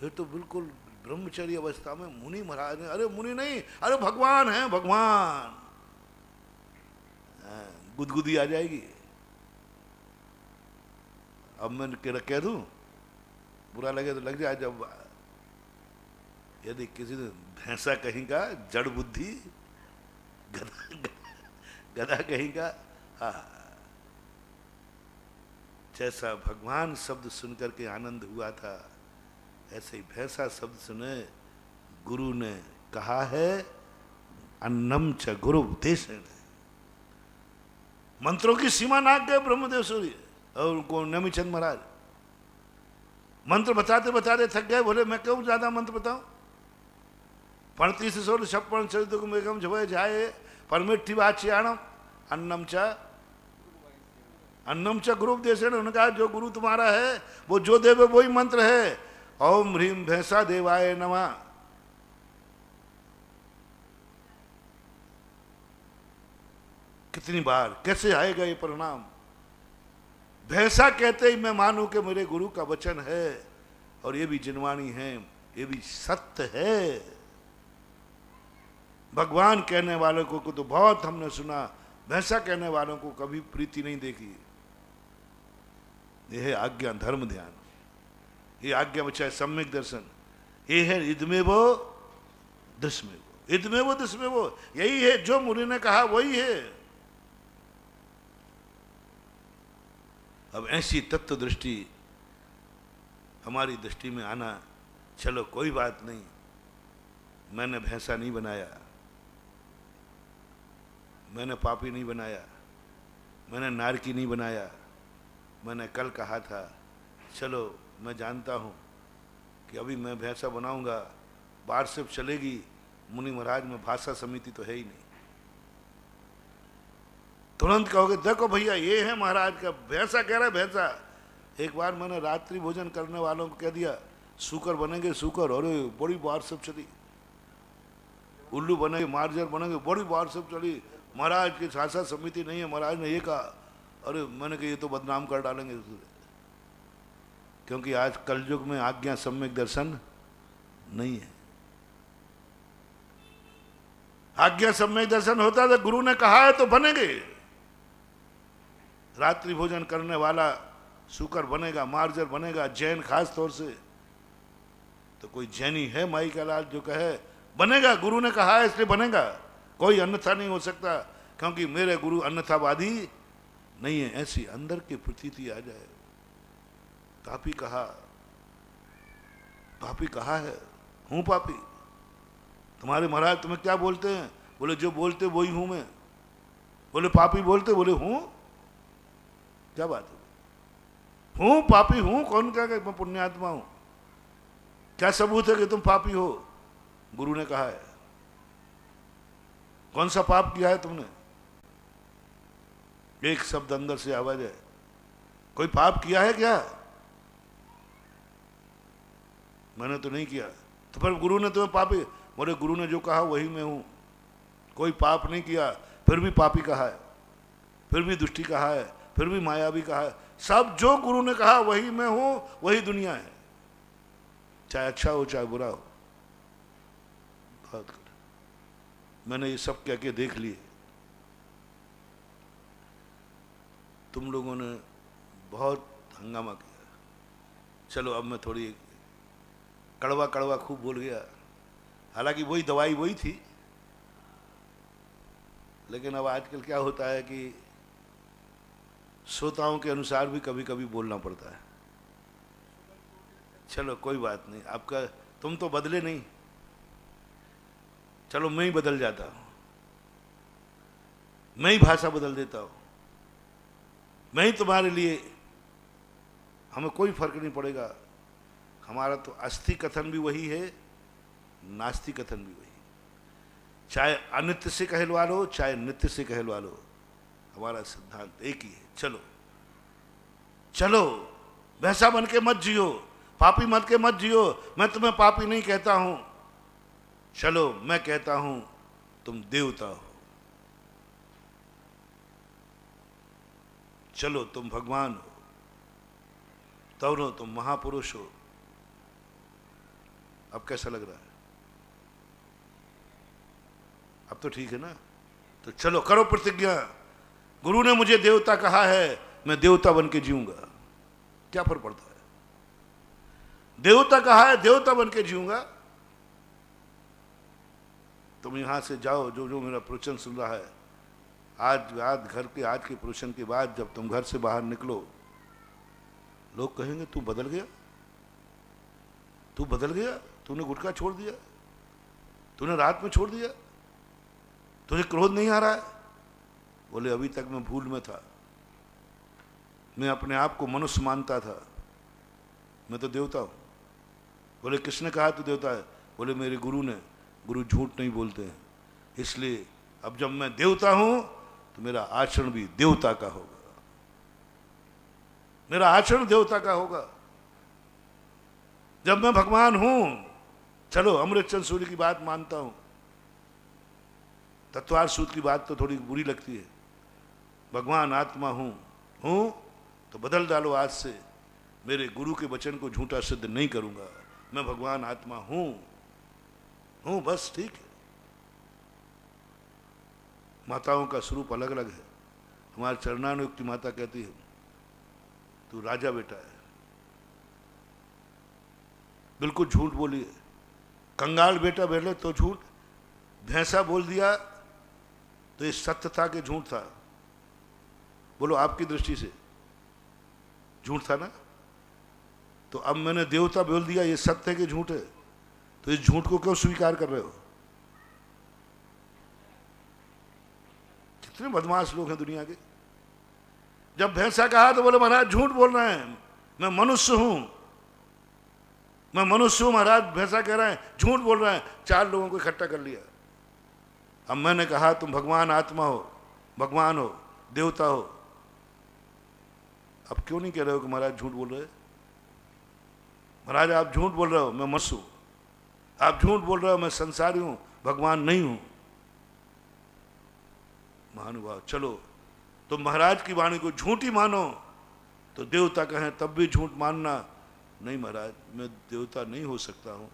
ये तो बिल्कुल ब्रह्मचर्य अवस्था में मुनि महाराज ने, अरे मुनि नहीं, अरे भगवान है भगवान। गुदगुदी आ जाएगी। अब मैं कह दूं, बुरा लगे तो लग जाए। जब यदि किसी ने भैंसा कहेगा, जड़ बुद्धि, गधा कहेगा, हाँ, जैसा भगवान शब्द सुनकर के आनंद हुआ था, ऐसे ही भैंसा शब्द सुने गुरु ने कहा है, अन्नम च गुरु उपदेशेन। मंत्रों की सीमा नाक गए ब्रह्मदेव सूर्य और उनको नमीचंद महाराज मंत्र बताते बताते थक गए। बोले मैं क्यों ज्यादा मंत्र बताऊं, पढ़ती से सोल छप्पन चरित को मेघम झवे जाए परमिट्ठी वाच्याणम अन्नम च गुरु उपदेशेन। उन्होंने कहा जो गुरु तुम्हारा है वो जो देवे वही मंत्र है। ओम ह्रीम भैंसा देवाय नमः। कितनी बार, कैसे आएगा ये परिणाम। भैंसा कहते ही मैं मानूं कि मेरे गुरु का वचन है और ये भी जिनवाणी है, ये भी सत्य है। भगवान कहने वालों को तो बहुत हमने सुना, भैंसा कहने वालों को कभी प्रीति नहीं देखी। यह है आज्ञा धर्म ध्यान, ये आज्ञा बचा सम्यक दर्शन, ये है इदमेवो दृश्यमेवो, इदमेवो दृश्यमेवो, यही है जो मुनि ने कहा वही है। अब ऐसी तत्व दृष्टि हमारी दृष्टि में आना, चलो कोई बात नहीं, मैंने भैंसा नहीं बनाया, मैंने पापी नहीं बनाया, मैंने नारकी नहीं बनाया। मैंने कल कहा था, चलो मैं जानता हूँ कि अभी मैं भैंसा बनाऊंगा, बार सिर्फ चलेगी, मुनि महाराज में भाषा समिति तो है ही नहीं। तुरंत कहोगे देखो भैया ये है महाराज का, भैंसा कह रहा है भैंसा। एक बार मैंने रात्रि भोजन करने वालों को कह दिया सूकर बनेंगे सूकर, और बड़ी बार सब चली। उल्लू बनेंगे मार्जर बनेंगे, बड़ी बार सब चली। महाराज की भाषा समिति नहीं है, महाराज ने ये कहा। अरे मैंने कहा ये तो बदनाम कर डालेंगे, क्योंकि आज कलयुग में आज्ञा सम्यक दर्शन नहीं है। आज्ञा सम्यक दर्शन होता तो गुरु ने कहा है तो बनेंगे। रात्रि भोजन करने वाला सूकर बनेगा, मार्जर बनेगा, जैन खास तौर से। तो कोई जैनी है माई का लाल जो कहे बनेगा, गुरु ने कहा है इसलिए बनेगा, कोई अन्यथा नहीं हो सकता, क्योंकि मेरे गुरु अन्यथावादी नहीं है। ऐसी अंदर की प्रतीति आ जाए। पापी कहा है, हूं पापी। तुम्हारे महाराज तुम्हें क्या बोलते हैं? बोले जो बोलते वही हूं मैं। बोले पापी बोलते, बोले हूं। क्या बात है, हूं पापी हूं, कौन क्या मैं पुण्यात्मा हूं? क्या सबूत है कि तुम पापी हो? गुरु ने कहा है। कौन सा पाप किया है तुमने? एक शब्द अंदर से आवाज है, कोई पाप किया है क्या? मैंने तो नहीं किया। तो फिर गुरु ने तुम्हें पापी, बोले गुरु ने जो कहा वही मैं हूं, कोई पाप नहीं किया, फिर भी पापी कहा है, फिर भी दुष्टी कहा है, फिर भी मायावी कहा है। सब जो गुरु ने कहा वही मैं हूं, वही दुनिया है, चाहे अच्छा हो चाहे बुरा हो। बहुत मैंने ये सब कह के देख लिए। तुम लोगों ने बहुत हंगामा किया। चलो अब मैं थोड़ी कड़वा कड़वा खूब बोल गया, हालांकि वही दवाई वही थी, लेकिन अब आजकल क्या होता है कि श्रोताओं के अनुसार भी कभी कभी बोलना पड़ता है। चलो कोई बात नहीं, आपका तुम तो बदले नहीं, चलो मैं ही बदल जाता हूं, मैं ही भाषा बदल देता हूं, मैं ही तुम्हारे लिए, हमें कोई फर्क नहीं पड़ेगा। हमारा तो अस्थि कथन भी वही है, नास्ति कथन भी वही, चाहे अनित्य से कहलवा लो चाहे नित्य से कहलवा लो, हमारा सिद्धांत एक ही है। चलो चलो, वैसा बन के मत जियो, पापी मत के मत जियो। मैं तुम्हें पापी नहीं कहता हूं, चलो मैं कहता हूं तुम देवता हो, चलो तुम भगवान हो। तब नो तुम महापुरुष हो। अब कैसा लग रहा है? अब तो ठीक है ना? तो चलो करो प्रतिज्ञा। गुरु ने मुझे देवता कहा है, मैं देवता बन के जीऊंगा। क्या फर्क पड़ता है? देवता कहा है, देवता बन के जीऊंगा। तुम यहां से जाओ, जो जो मेरा प्रवचन सुन रहा है, आज के प्रवचन के बाद जब तुम घर से बाहर निकलो, लोग कहेंगे तू बदल गया, तू बदल गया, तूने गुटखा छोड़ दिया, तूने रात में छोड़ दिया, तुझे क्रोध नहीं आ रहा है। बोले अभी तक मैं भूल में था, मैं अपने आप को मनुष्य मानता था, मैं तो देवता हूं। बोले किसने कहा तू देवता है? बोले मेरे गुरु ने। गुरु झूठ नहीं बोलते हैं, इसलिए अब जब मैं देवता हूं तो मेरा आचरण भी देवता का होगा, मेरा आचरण देवता का होगा। जब मैं भगवान हूं, चलो अमृतचंद सूर्य की बात मानता हूं, तत्वार सूत्र की बात तो थोड़ी बुरी लगती है। भगवान आत्मा हूं तो बदल डालो आज से, मेरे गुरु के वचन को झूठा सिद्ध नहीं करूंगा, मैं भगवान आत्मा हूं, बस ठीक है। माताओं का स्वरूप अलग अलग है। हमारे चरणानुयुक्ति माता कहती है तू राजा बेटा है, बिल्कुल झूठ बोली है। कंगाल बेटा बोले तो झूठ, भैंसा बोल दिया तो ये सत्य था कि झूठ था? बोलो आपकी दृष्टि से झूठ था ना? तो अब मैंने देवता बोल दिया, ये सत्य है कि झूठ है? तो इस झूठ को क्यों स्वीकार कर रहे हो? कितने बदमाश लोग हैं दुनिया के। जब भैंसा कहा तो बोले महाराज झूठ बोल रहे हैं, मैं मनुष्य हूं, मैं मनुष्य हूं महाराज। भैंसा कह रहे हैं झूठ बोल रहे हैं। 4 लोगों को इकट्ठा कर लिया। अब मैंने कहा तुम भगवान आत्मा हो, भगवान हो, देवता हो, अब क्यों नहीं कह रहे हो कि महाराज झूठ बोल रहे हैं? महाराज आप झूठ बोल रहे हो, मैं मनुष्य हूं। आप झूठ बोल रहे हो, मैं संसारी हूं, भगवान नहीं हूं। महानुभाव, चलो तुम महाराज की वाणी को झूठी मानो तो देवता कहें तब भी झूठ मानना। नहीं महाराज, मैं देवता नहीं हो सकता हूं,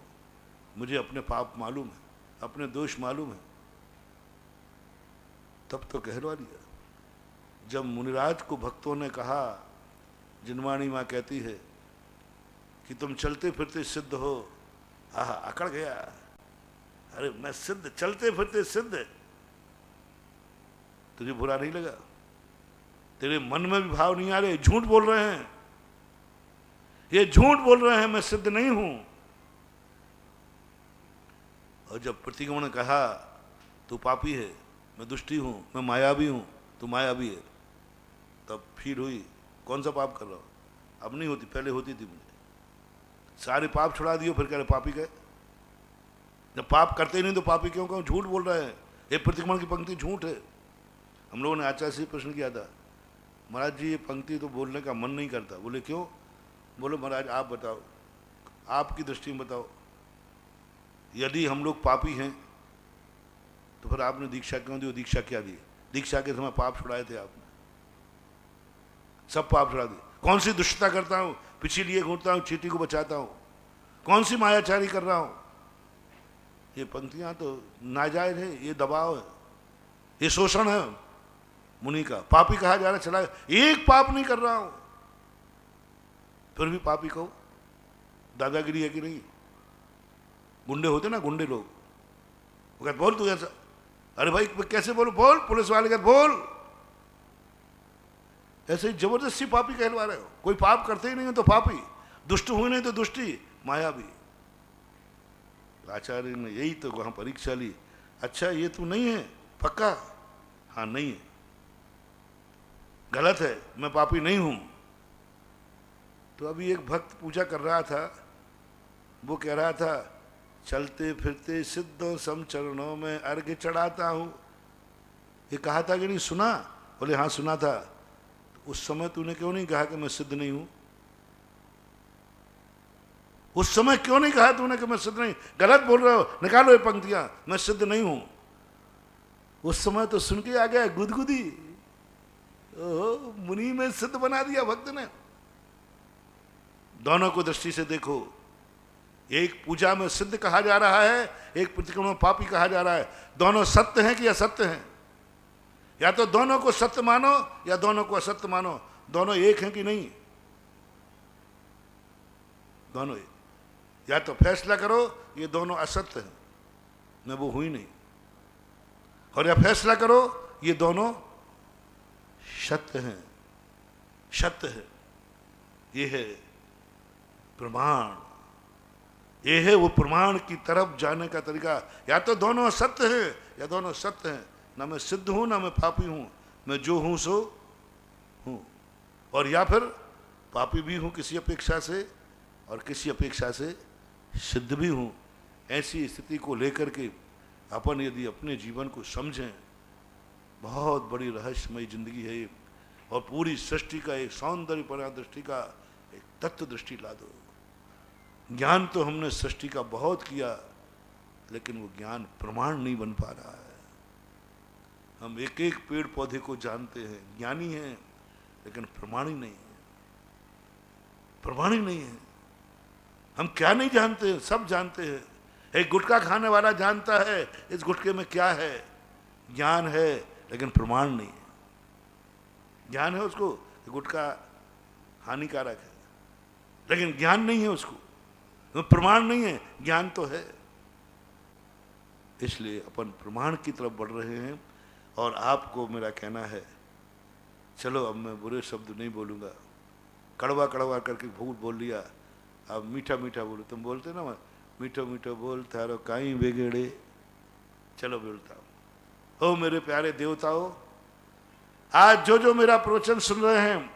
मुझे अपने पाप मालूम है, अपने दोष मालूम है। तब तो कहलवा दिया। जब मुनिराज को भक्तों ने कहा, जिनवाणी माँ कहती है कि तुम चलते फिरते सिद्ध हो, आहा अकड़ गया, अरे मैं सिद्ध, चलते फिरते सिद्ध, तुझे बुरा नहीं लगा? तेरे मन में भी भाव नहीं आ रहे? झूठ बोल रहे हैं, ये झूठ बोल रहे हैं, मैं सिद्ध नहीं हूं। और जब प्रतिगमन ने कहा तू पापी है, मैं दुष्टी हूं, मैं मायावी हूं, तू मायावी है, तब फील हुई कौन सा पाप कर रहा हूं? अब नहीं होती, पहले होती थी। मुझे सारे पाप छुड़ा दियो, फिर कह रहे पापी कहे। जब पाप करते ही नहीं तो पापी क्यों कहूं? झूठ बोल रहे हैं। ये प्रतिगमन की पंक्ति झूठ है। हम लोगों ने आचार्य से प्रश्न किया था, महाराज जी ये पंक्ति तो बोलने का मन नहीं करता। बोले क्यों? बोले महाराज आप बताओ, आपकी दृष्टि में बताओ, यदि हम लोग पापी हैं तो फिर आपने दीक्षा क्यों दी? दीक्षा क्या दी? दीक्षा के समय पाप छुड़ाए थे आपने, सब पाप छुड़ा दिए। कौन सी दुष्टता करता हूं? पीछे लिए घूमता हूं, चींटी को बचाता हूं, कौन सी मायाचारी कर रहा हूं? ये पंक्तियां तो नाजायज है, ये दबाव है, ये शोषण है मुनि का। पापी कहा जा रहा है, चला एक पाप नहीं कर रहा हूं फिर भी पापी कहो। दादागिरी है कि नहीं? गुंडे होते ना, गुंडे लोग, वो कहते बोल तू ऐसा, अरे भाई कैसे बोलो? बोल। पुलिस वाले कहते बोल। ऐसे ही जबरदस्ती पापी कहलवा रहे हो। कोई पाप करते ही नहीं है तो पापी, दुष्ट हुए नहीं तो दुष्टी, मायावी। आचार्य ने यही तो वहां परीक्षा ली। अच्छा ये तू नहीं है पक्का? हाँ नहीं है, गलत है, मैं पापी नहीं हूं। तो अभी एक भक्त पूजा कर रहा था, वो कह रहा था चलते फिरते सिद्धों सम चरणों में अर्घ्य चढ़ाता हूं। ये कहा था कि नहीं? सुना? बोले हाँ सुना था। तो उस समय तूने क्यों नहीं कहा कि मैं सिद्ध नहीं हूं? उस समय क्यों नहीं कहा तूने कि मैं सिद्ध नहीं? गलत बोल रहे हो, निकालो ये पंक्तियां, मैं सिद्ध नहीं हूं। उस समय तो सुन के आ गया गुदगुदी, मुनि में सिद्ध बना दिया भक्त ने। दोनों को दृष्टि से देखो। एक पूजा में सिद्ध कहा जा रहा है, एक प्रतिक्रमण में पापी कहा जा रहा है। दोनों सत्य हैं कि असत्य हैं? या तो दोनों को सत्य मानो या दोनों को असत्य मानो। दोनों एक हैं कि नहीं? दोनों एक। या तो फैसला करो ये दोनों असत्य हैं, मैं वो हुई नहीं, और या फैसला करो ये दोनों सत्य हैं, सत्य है। ये है प्रमाण, ये है वो प्रमाण की तरफ जाने का तरीका। या तो दोनों सत्य हैं या दोनों सत्य हैं। ना मैं सिद्ध हूं ना मैं पापी हूं, मैं जो हूं सो हूं। और या फिर पापी भी हूं किसी अपेक्षा से और किसी अपेक्षा से सिद्ध भी हूं। ऐसी स्थिति को लेकर के अपन यदि अपने जीवन को समझें, बहुत बड़ी रहस्यमयी जिंदगी है ये। और पूरी सृष्टि का एक सौंदर्यपूर्ण दृष्टि का एक तत्व दृष्टि ला दो। ज्ञान तो हमने सृष्टि का बहुत किया, लेकिन वो ज्ञान प्रमाण नहीं बन पा रहा है। हम एक एक पेड़ पौधे को जानते हैं, ज्ञानी हैं, लेकिन प्रमाण ही नहीं है, प्रमाण ही नहीं है। हम क्या नहीं जानते, सब जानते हैं। एक गुटखा खाने वाला जानता है इस गुटखे में क्या है, ज्ञान है, लेकिन प्रमाण नहीं है। ज्ञान है उसको कि गुटखा हानिकारक है, लेकिन ज्ञान नहीं है उसको, तो प्रमाण नहीं है, ज्ञान तो है। इसलिए अपन प्रमाण की तरफ बढ़ रहे हैं। और आपको मेरा कहना है, चलो अब मैं बुरे शब्द नहीं बोलूँगा, कड़वा कड़वा करके भूल बोल लिया, अब मीठा मीठा बोलो। तुम बोलते ना मीठो मीठो बोल थारो काई बिगड़े, चलो बोलता हूँ। हो मेरे प्यारे देवताओं, आज जो जो मेरा प्रवचन सुन रहे हैं,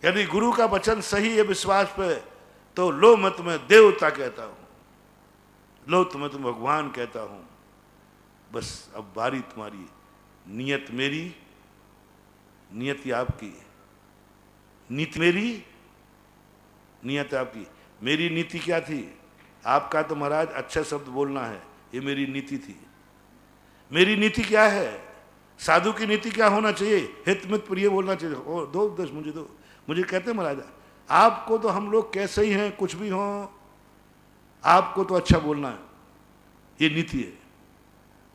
यदि गुरु का वचन सही है विश्वास पे, तो लो मैं तुम्हें देवता कहता हूं, लो तुम्हें तुम भगवान कहता हूं। बस अब बारी तुम्हारी, नियत मेरी, नियति आपकी, नीति मेरी, नियत आपकी। मेरी नीति क्या थी? आपका तो महाराज अच्छा शब्द बोलना है, ये मेरी नीति थी। मेरी नीति क्या है? साधु की नीति क्या होना चाहिए? हित मित प्रिय बोलना चाहिए। और दो उपदेश मुझे दो। मुझे कहते हैं महाराजा, आपको तो हम लोग कैसे ही हैं, कुछ भी हों, आपको तो अच्छा बोलना है, ये नीति है।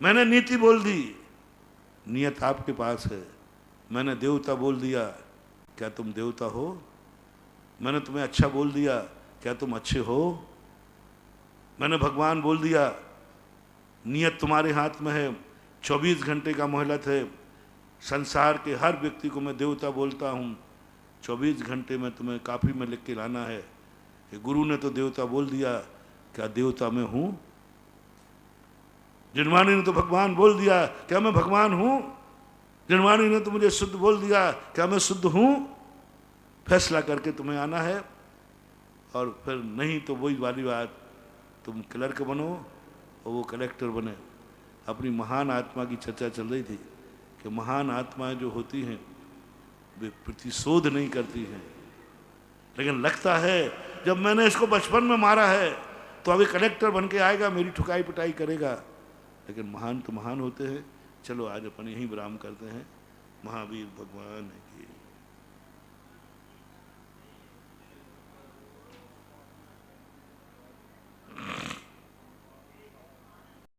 मैंने नीति बोल दी, नियत आपके पास है। मैंने देवता बोल दिया, क्या तुम देवता हो? मैंने तुम्हें अच्छा बोल दिया, क्या तुम अच्छे हो? मैंने भगवान बोल दिया, नियत तुम्हारे हाथ में है। 24 घंटे का मोहलत है। संसार के हर व्यक्ति को मैं देवता बोलता हूँ। 24 घंटे में तुम्हें काफ़ी में लिख के लाना है कि गुरु ने तो देवता बोल दिया, क्या देवता मैं हूँ? जिनवाणी ने तो भगवान बोल दिया, क्या मैं भगवान हूँ? जिनवाणी ने तो मुझे शुद्ध बोल दिया, क्या मैं शुद्ध हूँ? फैसला करके तुम्हें आना है। और फिर नहीं तो वही वाली बात, तुम क्लर्क बनो और वो कलेक्टर बने। अपनी महान आत्मा की चर्चा चल रही थी कि महान आत्माएं जो होती हैं वे प्रतिशोध नहीं करती हैं, लेकिन लगता है जब मैंने इसको बचपन में मारा है तो अभी कलेक्टर बन के आएगा, मेरी ठुकाई पिटाई करेगा। लेकिन महान तो महान होते हैं। चलो आज अपन यहीं विराम करते हैं। महावीर भगवान की